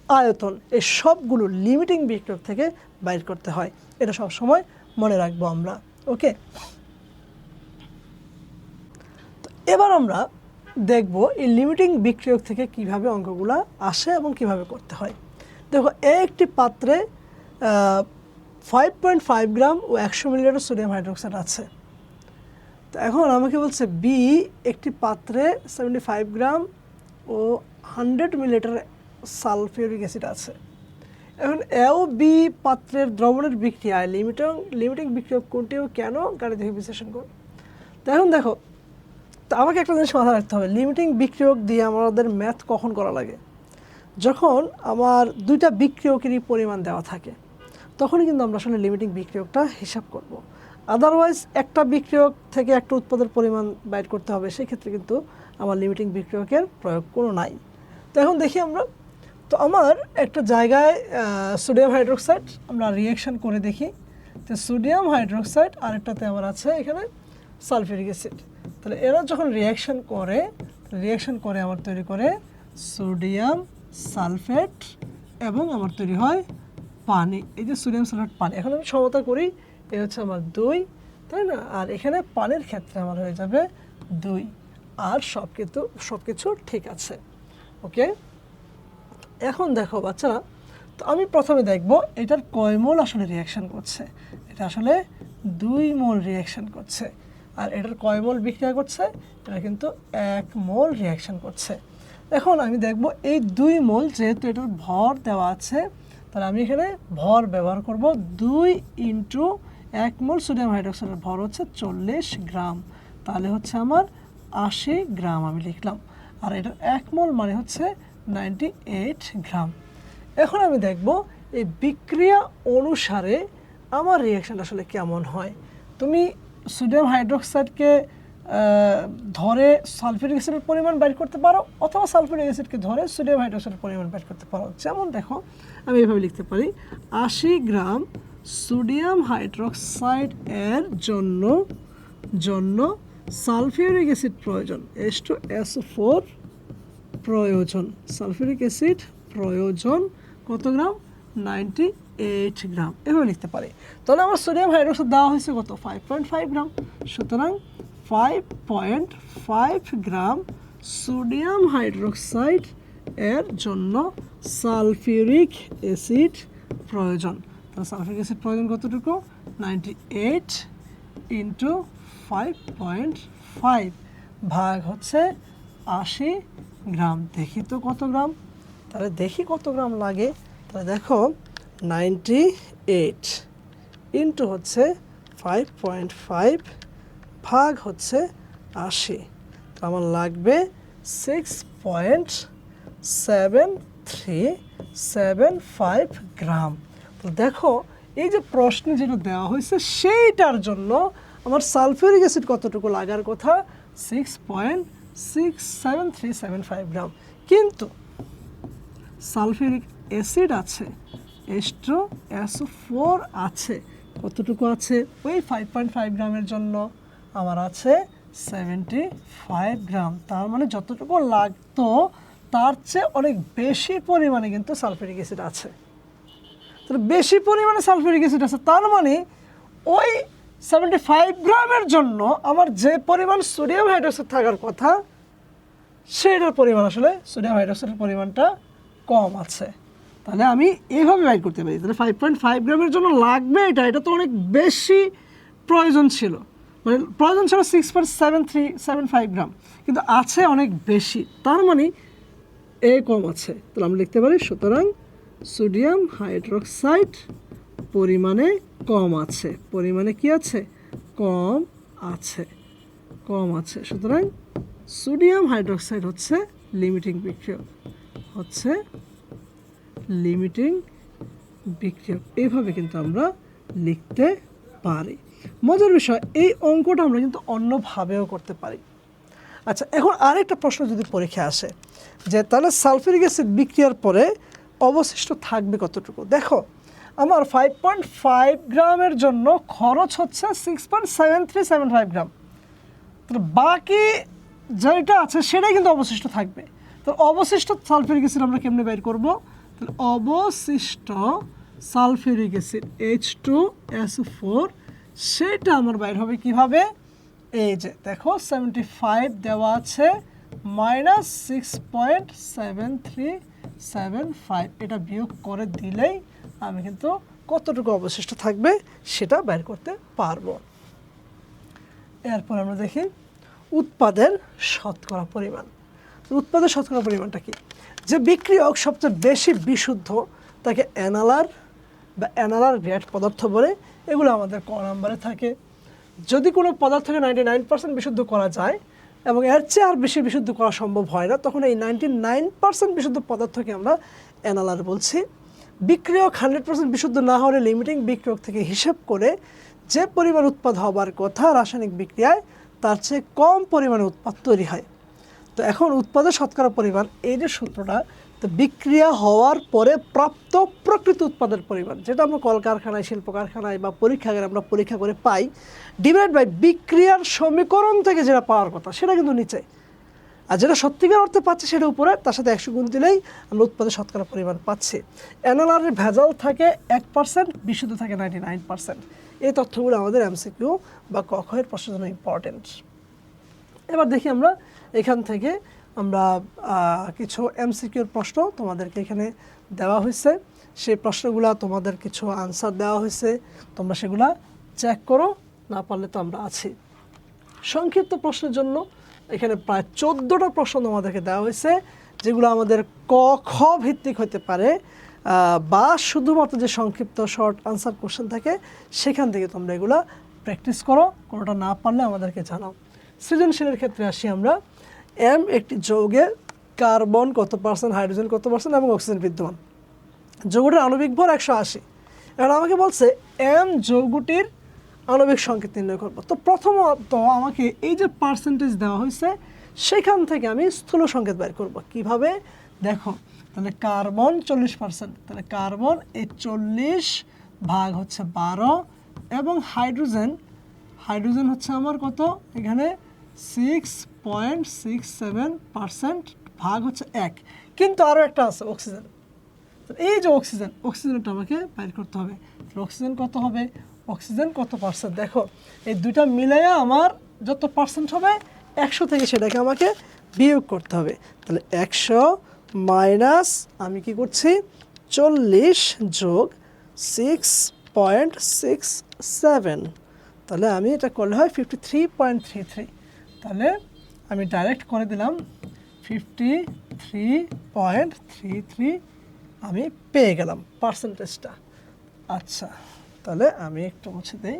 আয়তন এই সবগুলো লিমিটিং বিক্রিয়ক থেকে বাইর করতে হয়। এটা সব সময় মনে রাখবো আমরা। ওকে, তো এবার আমরা দেখব এই লিমিটিং বিক্রিয়ক থেকে কিভাবে অঙ্কগুলো আসে এবং কিভাবে করতে হয়। দেখো, একটি পাত্রে 5.5 গ্রাম ও 100 মিলিলিটার সোডিয়াম হাইড্রোক্সাইড আছে। তো এখন আমাকে বলছে বি একটি পাত্রে 75 গ্রাম ও 100 মিলিলিটার সালফিউরিক অ্যাসিড আছে। এখন এ ও বি পাত্রের দ্রবণের বিক্রিয়ায় লিমিটিং বিক্রিয়ক কোনটি ও কেন গাণিতিক বিশ্লেষণ করুন। তো এখন দেখো, তো আমাকে একটা জিনিস মাথায় রাখতে হবে, লিমিটিং বিক্রিয়ক দিয়ে আমাদের ম্যাথ কখন করা লাগে? যখন আমার দুইটা বিক্রিয়কেরই পরিমাণ দেওয়া থাকে, তখনই কিন্তু আমরা আসলে লিমিটিং বিক্রিয়কটা হিসাব করব। আদারওয়াইজ একটা বিক্রিয়ক থেকে একটা উৎপাদের পরিমাণ বাইর করতে হবে, সেই ক্ষেত্রে কিন্তু আমার লিমিটিং বিক্রিয়কের প্রয়োগ কোনো নাই। তো এখন দেখি আমরা, তো আমার একটা জায়গায় সোডিয়াম হাইড্রোক্সাইড আমরা রিয়াকশান করে দেখি। তো সোডিয়াম হাইড্রোক্সাইড আরেকটাতে আমার আছে এখানে সালফিউরিক অ্যাসিড। তাহলে এরা যখন রিয়াকশান করে আমার তৈরি করে সোডিয়াম সালফেট এবং আমার তৈরি হয় পানি। এই যে সোডিয়াম সালফেট পানি, এখন আমি সমতা করি, এই হচ্ছে আমার 2, তাই না? আর এখানে পানির ক্ষেত্রে আমার হয়ে যাবে 2, আর সব কিছু ঠিক আছে। ওকে, এখন দেখো বাচ্চারা, তো আমি প্রথমে দেখব এটার কয় মোল আসলে রিয়াকশান করছে। এটা আসলে 2 মোল রিয়াকশান করছে। আর এটার কয় মোল বিক্রিয়া করছে? এটা কিন্তু 1 মোল রিয়াকশান করছে। এখন আমি দেখব এই 2 মোল, যেহেতু এটার ভর দেওয়া আছে, তাহলে আমি এখানে ভর ব্যবহার করব। 2 ইন্টু 1 মোল সোডিয়াম হাইড্রোক্সাইডের ভর হচ্ছে 40 গ্রাম, তাহলে হচ্ছে আমার 80 গ্রাম আমি লিখলাম। আর এটার 1 মোল মানে হচ্ছে 98 গ্রাম। এখন আমি দেখব এই বিক্রিয়া অনুসারে আমার রিয়াকশান আসলে কেমন হয়। তুমি সোডিয়াম হাইড্রোক্সাইডকে ধরে সালফিউরিক অ্যাসিডের পরিমাণ বাইর করতে পারো, অথবা সালফিউরিক অ্যাসিডকে ধরে সোডিয়াম হাইড্রোক্সাইডের পরিমাণ বাইর করতে পারো। যেমন দেখো, আমি এভাবে লিখতে পারি 80 গ্রাম সোডিয়াম হাইড্রোক্সাইড এর জন্য সালফিউরিক অ্যাসিড প্রয়োজন, H2SO4 প্রয়োজন, সালফিউরিক অ্যাসিড প্রয়োজন কত গ্রাম? 98 গ্রাম। এভাবে লিখতে পারি। তাহলে আমার সোডিয়াম হাইড্রোক্সাইড দেওয়া হয়েছে কত? 5.5 গ্রাম। সুতরাং 5.5 গ্রাম সোডিয়াম হাইড্রোক্সাইড এর জন্য সালফিউরিক অ্যাসিড প্রয়োজন। তাহলে সালফিউরিক অ্যাসিড প্রয়োজন কতটুকু? 98 ইন্টু 5.5 ভাগ হচ্ছে 80 গ্রাম। দেখি তো কত গ্রাম, তাহলে দেখি কত গ্রাম লাগে। তাহলে দেখো 98 ইন্টু হচ্ছে 5.5 ভাগ হচ্ছে 80, তো আমার লাগবে 6.7375 গ্রাম। তো দেখো এই যে প্রশ্নে যেটা দেওয়া হয়েছে সেইটার জন্য আমার সালফিউরিক অ্যাসিড কতটুকু লাগার কথা? 6.67375 গ্রাম। কিন্তু সালফিউরিক অ্যাসিড আছে, H2SO4 আছে, কতটুকু আছে? ওই 5.5 গ্রামের জন্য আমার আছে 75 গ্রাম। তার মানে যতটুকু লাগতো তার চেয়ে অনেক বেশি পরিমাণে কিন্তু সালফিউরিক অ্যাসিড আছে। তাহলে বেশি পরিমাণে সালফিউরিক অ্যাসিড আছে, তার মানে ওই 75 গ্রামের জন্য আমার যে পরিমাণ সোডিয়াম হাইড্রোক্সাইড থাকার কথা সেটার পরিমাণ আসলে সোডিয়াম হাইড্রোক্সাইডের পরিমাণটা কম আছে। তাহলে আমি এইভাবে বাইর করতে পারি। তাহলে 5.5 গ্রামের জন্য লাগবে এটা তো অনেক বেশি প্রয়োজন ছিল, মানে প্রয়োজন ছিল 6.7375 গ্রাম, কিন্তু আছে অনেক বেশি, তার মানে এ কম আছে। তাহলে আমরা লিখতে পারি সুতরাং সোডিয়াম হাইড্রোক্সাইড পরিমাণে কম আছে। পরিমাণে কি আছে? কম আছে, কম আছে। সুতরাং সোডিয়াম হাইড্রোক্সাইড হচ্ছে লিমিটিং বিক্রিয়ক, হচ্ছে লিমিটিং বিক্রিয়ক। এইভাবে কিন্তু আমরা লিখতে পারি। মজার বিষয়, এই অঙ্কটা আমরা কিন্তু অন্যভাবেও করতে পারি। আচ্ছা, এখন আরেকটা প্রশ্ন যদি পরীক্ষায় আসে যে তাহলে সালফিউরিক অ্যাসিড বিক্রিয়ার পরে অবশিষ্ট থাকবে কতটুকু? দেখো আমার 5.5 গ্রামের জন্য খরচ হচ্ছে 6.7375 গ্রাম, তো বাকি যেটা আছে সেটাই কিন্তু অবশিষ্ট থাকবে। তো অবশিষ্ট সালফিউরিক অ্যাসিড আমরা কেমনে বের করব? তাহলে অবশিষ্ট সালফিউরিক অ্যাসিড H2SO4 সেটা আমার বাইর হবে কিভাবে? এই যে দেখো 75 দেওয়া আছে মাইনাস 6.7375, এটা বিয়োগ করে দিলেই আমি কিন্তু কতটুকু অবশিষ্ট থাকবে সেটা বের করতে পারবো। এরপর আমরা দেখি উৎপাদের শতকরা পরিমাণ। উৎপাদের শতকরা পরিমাণটা কি? যে বিক্রিয়ক সবচেয়ে বেশি বিশুদ্ধ তাকে অ্যানালার বা অ্যানালার গ্রেড পদার্থ বলে, এগুলো আমাদের ক নাম্বারে থাকে। যদি কোনো পদার্থকে 99% বিশুদ্ধ করা যায় এবং এর চেয়ে আর বেশি বিশুদ্ধ করা সম্ভব হয় না, তখন এই 99% বিশুদ্ধ পদার্থকে আমরা অ্যানালার বলছি। বিক্রিয়ক 100% বিশুদ্ধ না হলে লিমিটিং বিক্রিয়ক থেকে হিসেব করে যে পরিমাণ উৎপাদ হবার কথা রাসায়নিক বিক্রিয়ায় তার চেয়ে কম পরিমাণে উৎপাদ তৈরি হয়। তো এখন উৎপাদের শতকরা পরিমাণ, এই যে সূত্রটা, তো বিক্রিয়া হওয়ার পরে প্রাপ্ত প্রকৃত উৎপাদের পরিমাণ, যেটা আমরা কলকারখানায়, শিল্প কারখানায় বা পরীক্ষাগারে আমরা পরীক্ষা করে পাই, ডিভাইড বাই বিক্রিয়ার সমীকরণ থেকে যেটা পাওয়ার কথা সেটা কিন্তু নিচে, আর যেটা সত্যিকার অর্থে পাচ্ছি সেটা উপরে, তার সাথে 100 গুণ দিলেই আমরা উৎপাদের শতকরা পরিমাণ পাচ্ছি। অ্যানালারের ভেজাল থাকে 1%, বিশুদ্ধ থাকে 99%। এই তথ্যগুলো আমাদের এমসিকিউ বা ক খ এর প্রশ্নের জন্য ইম্পর্টেন্ট। এবার দেখি আমরা এখান থেকে আমরা কিছু এমসিকিউর প্রশ্ন তোমাদেরকে এখানে দেওয়া হয়েছে, সেই প্রশ্নগুলো তোমাদের কিছু আনসার দেওয়া হয়েছে, তোমরা সেগুলা চেক করো, না পারলে তো আমরা আছি। সংক্ষিপ্ত প্রশ্নের জন্য এখানে প্রায় 14টা প্রশ্ন তোমাদেরকে দেওয়া হয়েছে, যেগুলো আমাদের ক খ ভিত্তিক হতে পারে বা শুধুমাত্র যে সংক্ষিপ্ত শর্ট আনসার কোশ্চেন থাকে সেখান থেকে তোমরা এগুলো প্র্যাকটিস করো, কোনোটা না পারলে আমাদেরকে জানাও। সৃজনশীলের ক্ষেত্রে আসি আমরা। এম একটি যৌগে কার্বন কত পার্সেন্ট, হাইড্রোজেন কত পার্সেন্ট এবং অক্সিজেন বিদ্যমান। যৌগটির আণবিক ভর 180। এখন আমাকে বলছে এম যৌগটির আণবিক সংকেত নির্ণয় করবো। তো প্রথমত আমাকে এই যে পার্সেন্টেজ দেওয়া হয়েছে সেখান থেকে আমি স্থূল সংকেত বের করব। কিভাবে? দেখো, তাহলে কার্বন 40%, তাহলে কার্বন এই 40 ভাগ হচ্ছে 12, এবং হাইড্রোজেন হচ্ছে আমার কত? এখানে 6.67% ভাগ হচ্ছে 1। কিন্তু আরও একটা আছে অক্সিজেন। এই যে অক্সিজেনটা আমাকে বাইর করতে হবে। অক্সিজেন কত হবে, অক্সিজেন কত পার্সেন্ট, দেখো এই দুইটা মিলাইয়া আমার যত পার্সেন্ট হবে 100 থেকে সেটাকে আমাকে বিয়োগ করতে হবে। তাহলে 100 মাইনাস আমি কি করছি 40 যোগ 6.67, তাহলে আমি এটা করলে হয় 53.33। তাহলে আমি ডাইরেক্ট করে দিলাম 53.33 আমি পেয়ে গেলাম পার্সেন্টেজটা। আচ্ছা, তাহলে আমি একটু মুছে দিই।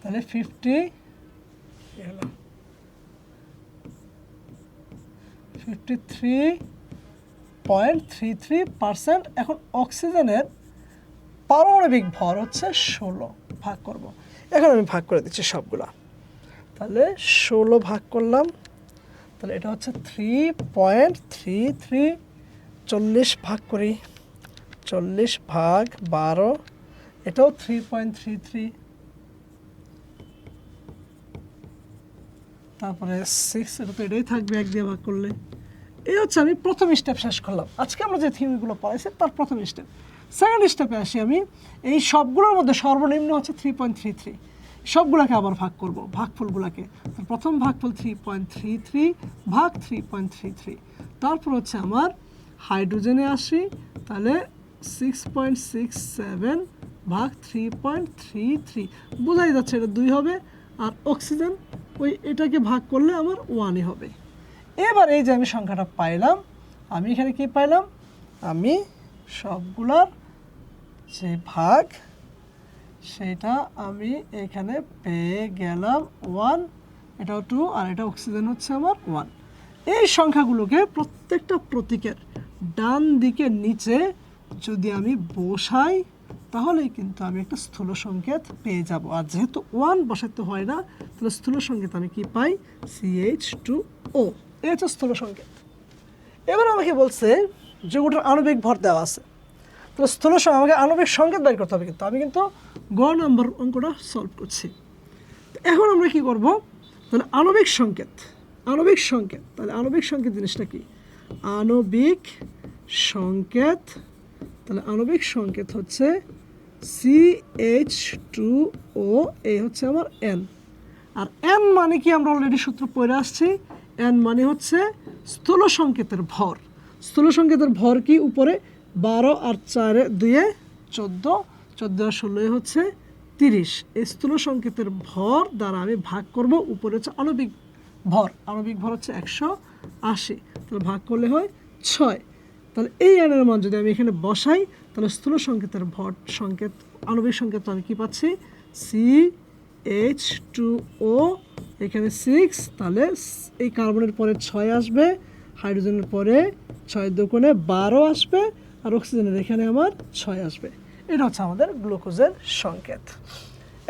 তাহলে 53.33%। এখন অক্সিজেনের পারমাণবিক ভর হচ্ছে 16, ভাগ করব। এখন আমি ভাগ করে দিচ্ছি সবগুলা। তাহলে 16 ভাগ করলাম, তাহলে এটা হচ্ছে 3.33। 40 ভাগ করি, 40 ভাগ 12, এটাও 3.33। তারপরে 6, এটা তো এটাই থাকবে 1 দিয়ে ভাগ করলে। এই হচ্ছে আমি প্রথম স্টেপ শেষ করলাম। আজকে আমরা যে থিওরিগুলো পড়াইছি তার প্রথম স্টেপ। সেকেন্ড স্টেপে আসি আমি, এই সবগুলোর মধ্যে সর্বনিম্ন হচ্ছে 3.33, সবগুলোকে আবার ভাগ করব, ভাগফলগুলোকে। প্রথম ভাগফল 3.33 ভাগ 3.33। তারপর হচ্ছে আমার হাইড্রোজেনে আসি, তাহলে 6.67 ভাগ 3.33, বোঝাই যাচ্ছে এটা 2 হবে। আর অক্সিজেন ওই এটাকে ভাগ করলে আমার 1ই হবে। এবার এই যে আমি সংখ্যাটা পাইলাম, আমি এখানে কি পাইলাম, আমি সবগুলার যে ভাগ সেটা আমি এখানে পেয়ে গেলাম 1, এটাও 2, আর এটা অক্সিজেন হচ্ছে আমার 1। এই সংখ্যাগুলোকে প্রত্যেকটা প্রতীকের ডান দিকের নিচে যদি আমি বসাই তাহলে কিন্তু আমি একটা স্থূল সংকেত পেয়ে যাব। আর যেহেতু 1 বসাতে হয় না, তাহলে স্থূল সংকেত আমি কি পাই, CH2O। এই হচ্ছে স্থূল সংকেত। এবার আমাকে বলছে যে ওটার আণবিক ভর দেওয়া আছে, তাহলে স্থূল আমাকে আণবিক সংকেত বের করতে হবে। কিন্তু আমি কিন্তু গ নম্বর অঙ্কটা সলভ করছি। এখন আমরা কি করব, তাহলে আণবিক সংকেত, তাহলে আণবিক সংকেত জিনিসটা কি, আণবিক সংকেত, তাহলে আণবিক সংকেত হচ্ছে CH2O, এই হচ্ছে আমার N। আর N মানে কি আমরা অলরেডি সূত্র পড়ে আসছি, N মানে হচ্ছে স্থূল সংকেতের ভর। স্থূল সংকেতের ভর কি, উপরে 12 আর 4 2 14, 14 আর 16 হচ্ছে 30। এই স্থূল সংকেতের ভর দ্বারা আমি ভাগ করব, উপরে হচ্ছে আণবিক ভর, আণবিক ভর হচ্ছে 180, তাহলে ভাগ করলে হয় 6। তাহলে এই N এর মান যদি আমি এখানে বসাই, তাহলে স্থূল সংকেতের ভর সংকেত, আণবিক সংকেত আমি কি পাচ্ছি, CH2O, এখানে 6, তাহলে এই কার্বনের পরে 6 আসবে, হাইড্রোজেনের পরে 6 দুগুণে 12 আসবে, আর অক্সিজেনের এখানে আমার 6 আসবে। এটা হচ্ছে আমাদের গ্লুকোজের সংকেত।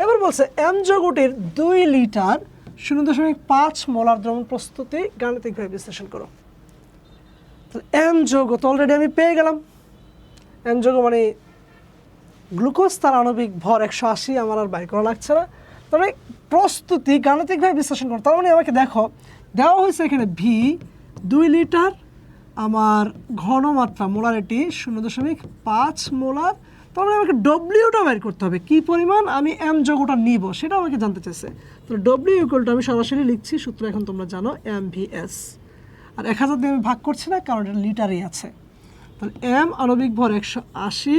এবার বলছে M যৌগটির 2 লিটার 0.5 মোলার দ্রবণ প্রস্তুতি গাণিতিকভাবে বিশ্লেষণ করো। তাহলে M যৌগ তো অলরেডি আমি পেয়ে গেলাম। M যৌগ মানে গ্লুকোজ, তার আণবিক ভর 180, আমার আর বাইর করা লাগছে না। তাহলে প্রস্তুতি গাণিতিকভাবে বিশ্লেষণ করো, তার মানে আমাকে দেখো দেওয়া হয়েছে এখানে V 2 লিটার, আমার ঘনমাত্রা মোলারিটি 0.5 মোলার। তার মানে আমাকে ডব্লিউটা বের করতে হবে, কি পরিমাণ আমি M যৌগটা নিব সেটা আমাকে জানতে চাইছে। তাহলে ডব্লিউ ইকুয়ালটা আমি সরাসরি লিখছি, সূত্র এখন তোমরা জানো, MVS। আর 1000 দিয়ে আমি ভাগ করছি না, কারণ এটা লিটারই আছে। তাহলে M আণবিক ভর 180,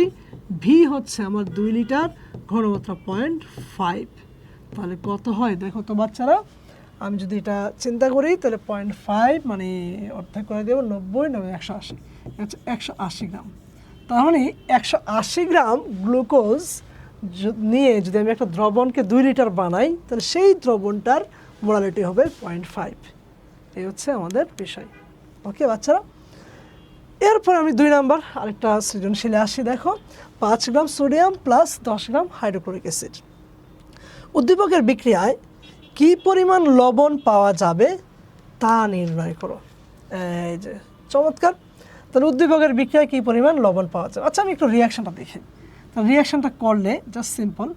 V হচ্ছে আমার 2 লিটার, ঘনমাত্রা 0.5। তাহলে কত হয় দেখো তো বাচ্চারা, আমি যদি এটা চিন্তা করি তাহলে 0.5 মানে অর্ধেক করে দেবো, 90 180, হচ্ছে 180 গ্রাম। তার মানে 180 গ্রাম গ্লুকোজ নিয়ে যদি আমি একটা দ্রবণকে 2 লিটার বানাই, তাহলে সেই দ্রবণটার মোলারিটি হবে 0.5। এই হচ্ছে আমাদের বিষয়। ওকে বাচ্চারা, এরপর আমি 2 নাম্বার আরেকটা সৃজনশীলে আসি। দেখো 5 গ্রাম সোডিয়াম প্লাস 10 গ্রাম হাইড্রোক্লোরিক অ্যাসিড, উদ্দীপকের বিক্রিয়ায় কি পরিমাণ লবণ পাওয়া যাবে তা নির্ণয় করো। এই যে চমৎকার, তাহলে উদ্দীপকের বিক্রিয়ায় কি পরিমাণ লবণ পাওয়া যাবে। আচ্ছা আমি একটু রিয়াকশনটা দেখি। তাহলে রিয়াকশনটা করলে just simple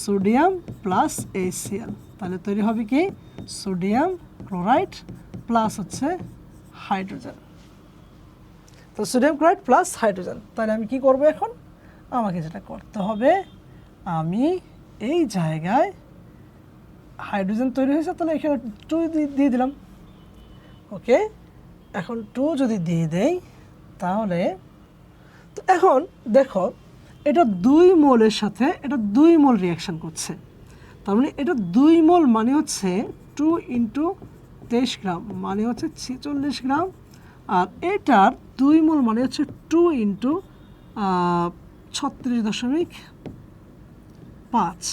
sodium plus HCl, তাহলে তৈরি হবে কি সোডিয়াম ক্লোরাইড প্লাস হচ্ছে হাইড্রোজেন। তো সোডিয়াম ক্লোরাইড প্লাস হাইড্রোজেন, তাহলে আমি কি করব এখন, আমাকে যেটা করতে হবে আমি এই জায়গায় হাইড্রোজেন তৈরি হয়েছে, তাহলে এখানে 2 দিয়ে দিলাম। ওকে, এখন 2 যদি দিয়ে দেই তাহলে তো এখন দেখো এটা 2 মোলের সাথে এটা 2 মোল রিয়াকশন করছে, তার মানে এটা 2 মোল মানে হচ্ছে 2 ইন্টু 23 গ্রাম মানে হচ্ছে 46 গ্রাম, আর এটার 2 মোল মানে হচ্ছে 2 ইন্টু 36.5,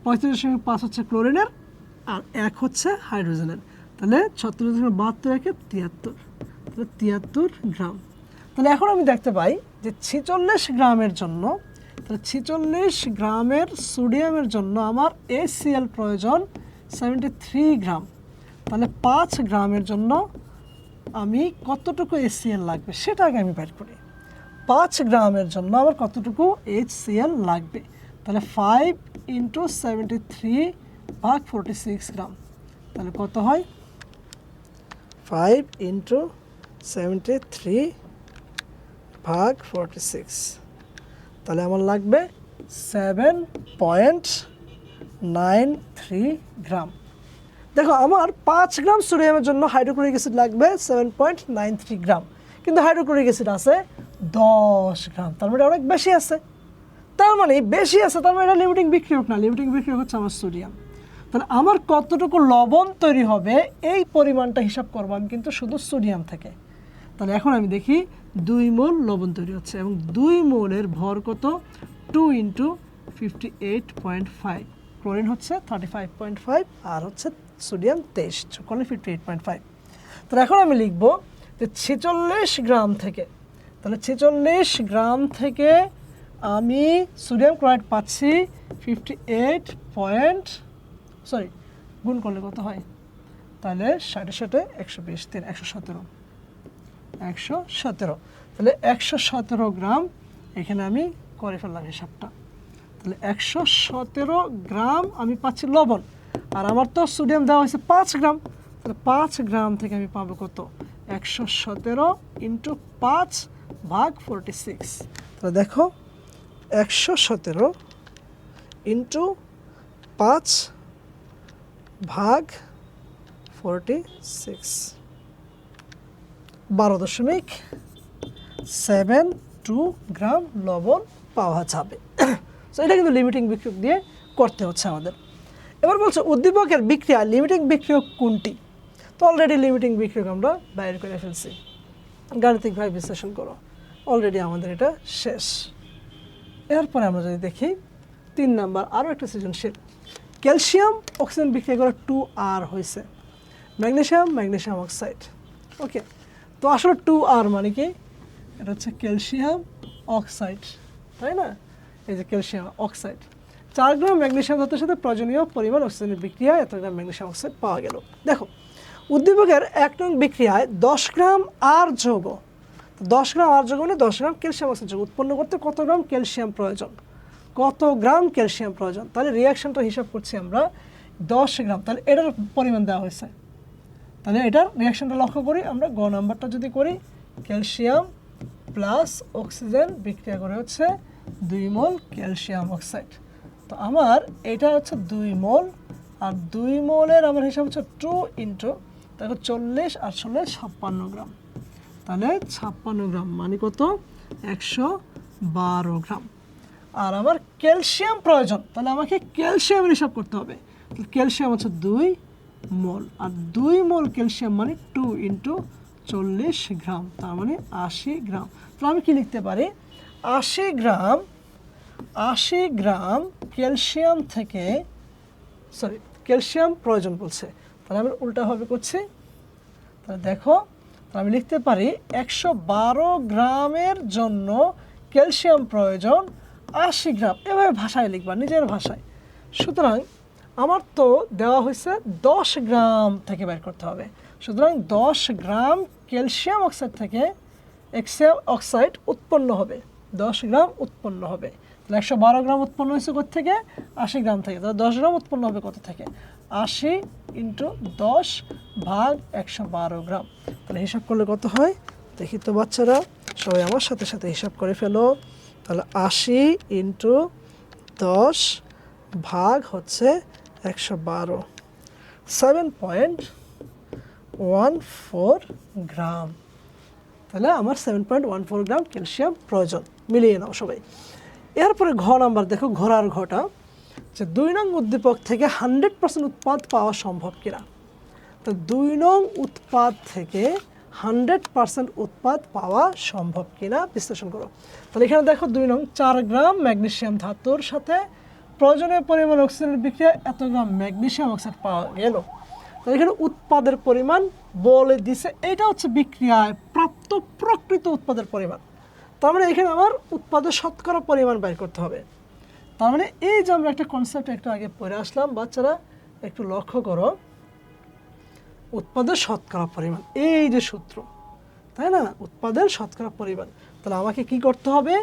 35.5 হচ্ছে ক্লোরিনের আর 1 হচ্ছে হাইড্রোজেনের, তাহলে 36.72 73, তাহলে 73 গ্রাম। তাহলে এখন আমি দেখতে পাই যে 46 গ্রামের জন্য, তাহলে 46 গ্রামের সোডিয়ামের জন্য আমার HCl প্রয়োজন 73 গ্রাম, তাহলে 5 গ্রামের জন্য আমি কতটুকু HCl লাগবে সেটা আগে আমি বের করি। 5 গ্রামের জন্য আমার কতটুকু HCl লাগবে, তাহলে 5 ইন্টু 73 ভাগ 46 গ্রাম, তাহলে কত হয় 5 ইন্টু 73 ভাগ 46, তাহলে আমার লাগবে 7.93 গ্রাম। দেখো আমার 5 গ্রাম সোডিয়ামের জন্য হাইড্রোক্লোরিক অ্যাসিড লাগবে 7.93 গ্রাম, কিন্তু হাইড্রোক্লোরিক অ্যাসিড আছে 10 গ্রাম, তার মানে অনেক বেশি আছে, তার মানে বেশি আছে, তার মানে এটা লিমিটিং বিক্রিয়ক না, লিমিটিং বিক্রিয়ক হচ্ছে আমার সোডিয়াম। তাহলে আমার কতটুকু লবণ তৈরি হবে এই পরিমাণটা হিসাব করবো আমি কিন্তু শুধু সোডিয়াম থেকে। তাহলে এখন আমি দেখি 2 মোল লবণ তৈরি হচ্ছে এবং 2 মোলের ভর কত 2 ইন্টু 58.5, ক্লোরিন হচ্ছে 35.5 আর হচ্ছে সোডিয়াম 23, করলে 58.5। তাহলে এখন আমি লিখব যে 46 গ্রাম থেকে, তাহলে 46 গ্রাম থেকে আমি সোডিয়াম ক্লোরাইড পাচ্ছি 58 গুণ করলে কত হয়, তাহলে 60 120 3 117, তাহলে 117 গ্রাম এখানে আমি করে ফেললাম হিসাবটা। তাহলে 117 গ্রাম আমি পাচ্ছি লবণ, আর আমার তো সোডিয়াম দেওয়া হয়েছে 5 গ্রাম, তাহলে 5 গ্রাম থেকে আমি পাবো কত 117 ইন্টু 5 ভাগ 46, তাহলে দেখো 117 ইন্টু 5 ভাগ 46, 12.72 গ্রাম লবণ পাওয়া যাবে। সো এটা কিন্তু লিমিটিং বিক্রিয়ক দিয়ে করতে হচ্ছে আমাদের। এবার বলছে উদ্দীপকের বিক্রিয়া লিমিটিং বিক্রিয়ক কোনটি, তো অলরেডি লিমিটিং বিক্রিয়ক আমরা বাইর করে ফেলছি, গাণিতিকভাবে বিশ্লেষণ করো, অলরেডি আমাদের এটা শেষ। এরপরে আমরা যদি দেখি 3 নাম্বার আরও একটা সৃজনশীল, ক্যালসিয়াম অক্সিজেন বিক্রিয়া করে 2R হয়েছে, ম্যাগনেসিয়াম অক্সাইড। ওকে, তো আসলে 2R মানে কি, এটা হচ্ছে ক্যালসিয়াম অক্সাইড, তাই না, এই যে ক্যালসিয়াম অক্সাইড, 4 গ্রাম ম্যাগনেসিয়াম ধাতুর সাথে প্রয়োজনীয় পরিমাণ অক্সিজেনের বিক্রিয়া এত গ্রাম ম্যাগনেসিয়াম অক্সাইড পাওয়া গেল। দেখো উদ্দীপকের 1 নং বিক্রিয়ায় 10 গ্রাম আর যৌগ, 10 গ্রাম আর যৌগ মানে 10 গ্রাম ক্যালসিয়াম অক্সাইড যৌগ উৎপন্ন করতে কত গ্রাম ক্যালসিয়াম প্রয়োজন, তাহলে রিয়াকশনটা হিসাব করছি আমরা 10 গ্রাম, তাহলে এটার পরিমাণ দেওয়া হয়েছে, তাহলে এটার রিয়াকশনটা লক্ষ্য করি আমরা, গ নাম্বারটা যদি করি ক্যালসিয়াম প্লাস অক্সিজেন বিক্রিয়া করে হচ্ছে 2 মোল ক্যালসিয়াম অক্সাইড, তো আমার এটা হচ্ছে 2 মোল, আর 2 মোলের আমার হিসাব হচ্ছে 2 ইন্টু দেখো 40 আর 56 গ্রাম, তাহলে 56 গ্রাম মানে কত 112 গ্রাম। আর আমার ক্যালসিয়াম প্রয়োজন, তাহলে আমাকে ক্যালসিয়ামের হিসাব করতে হবে, ক্যালসিয়াম হচ্ছে 2 মোল, আর 2 মোল ক্যালসিয়াম মানে 2 ইন্টু 40 গ্রাম, তার মানে 80 গ্রাম। তো আমি কি লিখতে পারি 80 গ্রাম ক্যালসিয়াম থেকে, ক্যালসিয়াম প্রয়োজন বলছে, তাহলে আমি উল্টাভাবে করছি, তাহলে দেখো আমি লিখতে পারি 112 গ্রামের জন্য ক্যালসিয়াম প্রয়োজন 80 গ্রাম, এভাবে ভাষায় লিখবা নিজের ভাষায়। সুতরাং আমার তো দেওয়া হয়েছে 10 গ্রাম থেকে বের করতে হবে, সুতরাং 10 গ্রাম ক্যালসিয়াম অক্সাইড থেকে অক্সাইড উৎপন্ন হবে, 10 গ্রাম উৎপন্ন হবে, তাহলে 112 গ্রাম উৎপন্ন হয়েছে কোথা থেকে? 80 গ্রাম থেকে। তাহলে 10 গ্রাম উৎপন্ন হবে কত থেকে? 80 ইন্টু 10 ভাগ 112 গ্রাম। তাহলে হিসাব করলে কত হয় দেখি তো বাচ্চারা, সবাই আমার সাথে সাথে হিসাব করে ফেলো। তাহলে 80 ইন্টু 10 ভাগ হচ্ছে 112, 7.14 গ্রাম। তাহলে আমার 7.14 গ্রাম ক্যালসিয়াম প্রয়োজন। মিলিয়ে নাও সবাই। এরপরে ঘ নাম্বার দেখো, ঘোড়ার ঘটা, যে 2 নং উদ্দীপক থেকে 100% উৎপাদ পাওয়া সম্ভব কিনা। তো 2 নং উৎপাদ থেকে 100% উৎপাদ পাওয়া সম্ভব কিনা বিশ্লেষণ করো। তাহলে এখানে দেখো 2 নং 4 গ্রাম ম্যাগনেসিয়াম ধাতুর সাথে প্রয়োজনীয় পরিমাণ অক্সিজেনের বিক্রিয়া এত গ্রাম ম্যাগনেসিয়াম অক্সাইড পাওয়া গেল। তাহলে এখানে উৎপাদের পরিমাণ বলে দিছে, এটা হচ্ছে বিক্রিয়ায় প্রাপ্ত প্রকৃত উৎপাদের পরিমাণ। তার মানে এখানে আমার উৎপাদের শতকরা পরিমাণ বের করতে হবে। তার মানে এই যে আমরা একটা কনসেপ্ট একটু আগে পড়ে আসলাম, বাচ্চারা একটু লক্ষ্য করো, উৎপাদের শতকরা পরিমাণ, এই যে সূত্র, তাই না, উৎপাদের শতকরা পরিমাণ। তাহলে আমাকে কি করতে হবে,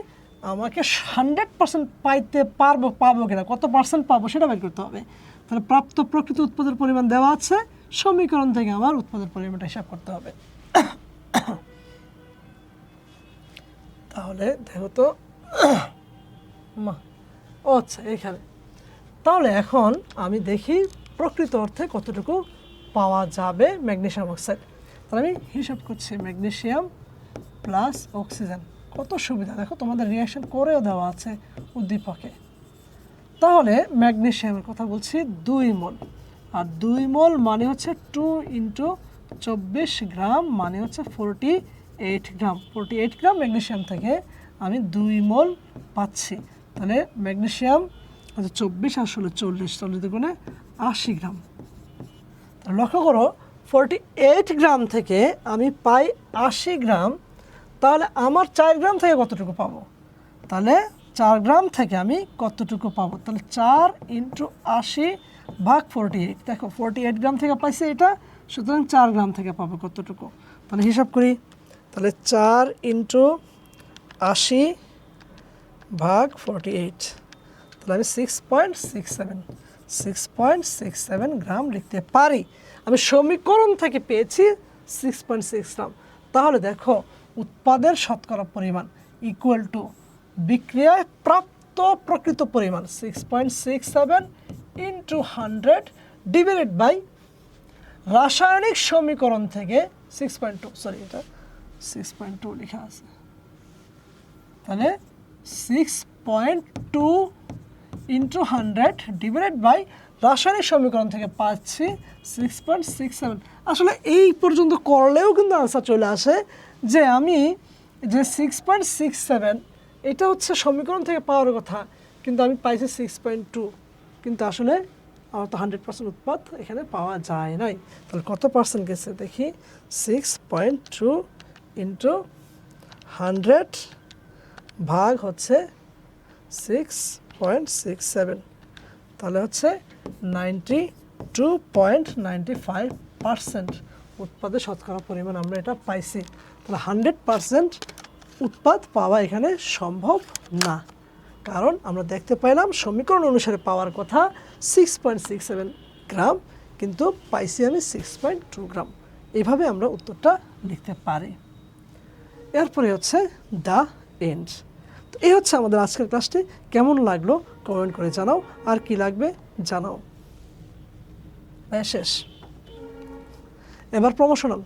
আমাকে 100% পাইতে পাবো কিনা, কত পার্সেন্ট পাবো সেটা বের করতে হবে। তাহলে প্রাপ্ত প্রকৃত উৎপাদের পরিমাণ দেওয়া আছে, সমীকরণ থেকে আমার উৎপাদের পরিমাণটা হিসাব করতে হবে। তাহলে দেখো তো, আচ্ছা এখানে, তাহলে এখন আমি দেখি প্রকৃত অর্থে কতটুকু পাওয়া যাবে ম্যাগনেসিয়াম অক্সাইড। তাহলে আমি হিসাব করছি ম্যাগনেসিয়াম প্লাস অক্সিজেন, কত সুবিধা দেখো, তোমাদের রিয়াকশন করেও দেওয়া আছে উদ্দীপকে। তাহলে ম্যাগনেসিয়ামের কথা বলছি 2 মোল, আর 2 মোল মানে হচ্ছে 2 ইন্টু 24 গ্রাম মানে হচ্ছে 48 গ্রাম। 48 গ্রাম ম্যাগনেসিয়াম থেকে আমি 2 মোল পাচ্ছি। তাহলে ম্যাগনেসিয়াম 24 আসলে 40, 40 গুণে 80 গ্রাম। লক্ষ্য করো 48 গ্রাম থেকে আমি পাই 80 গ্রাম, তাহলে আমার 4 গ্রাম থেকে কতটুকু পাবো, তাহলে 4 গ্রাম থেকে আমি কতটুকু পাবো, তাহলে 4 ইন্টু 80 ভাগ 48, দেখো 48 গ্রাম থেকে পাইছে এটা, সুতরাং 4 গ্রাম থেকে পাবো কতটুকু। তাহলে হিসাব করি, তাহলে 4 ইন্টু 80 ভাগ 48, তাহলে আমি 6.67 গ্রাম লিখতে পারি। আমি সমীকরণ থেকে পেয়েছি 6.6 গ্রাম। তাহলে দেখো উৎপাদের শতকরা পরিমাণ ইকুয়াল টু বিক্রিয়ায় প্রাপ্ত প্রকৃত পরিমাণ 6.67 ইন্টু 100 ডিভাইডেড বাই রাসায়নিক সমীকরণ থেকে 6.2, সরি এটা 6.2 লেখা আছে, তাহলে 6.2 ইন্টু 100 ডিভাইডেড বাই রাসায়নিক সমীকরণ থেকে পাচ্ছি 6.67। আসলে এই পর্যন্ত করলেও কিন্তু আনসার চলে আসে যে আমি যে 6.67 এটা হচ্ছে সমীকরণ থেকে পাওয়ার কথা, কিন্তু আমি পাইছি 6.2, কিন্তু আসলে আমার তো 100% উৎপাদ এখানে পাওয়া যায় নাই। তাহলে কত পার্সেন্ট গেছে দেখি, 6.2 ইন্টু 100 ভাগ হচ্ছে 6.67, তাহলে হচ্ছে 92.95% উৎপাদের শতকরা পরিমাণ আমরা এটা পাইছি। তাহলে 100% উৎপাদ পাওয়া এখানে সম্ভব না, কারণ আমরা দেখতে পাইলাম সমীকরণ অনুসারে পাওয়ার কথা 6.67 গ্রাম, কিন্তু পাইছি আমি 6.2 গ্রাম। এইভাবে আমরা উত্তরটা লিখতে পারি। এরপরে হচ্ছে দ্য এন্ড। তো এই হচ্ছে আমাদের আজকের ক্লাসটি। কেমন লাগলো কমেন্ট করে জানাও, আর কি লাগবে জানাও। শেষ, এবার প্রমোশনাল।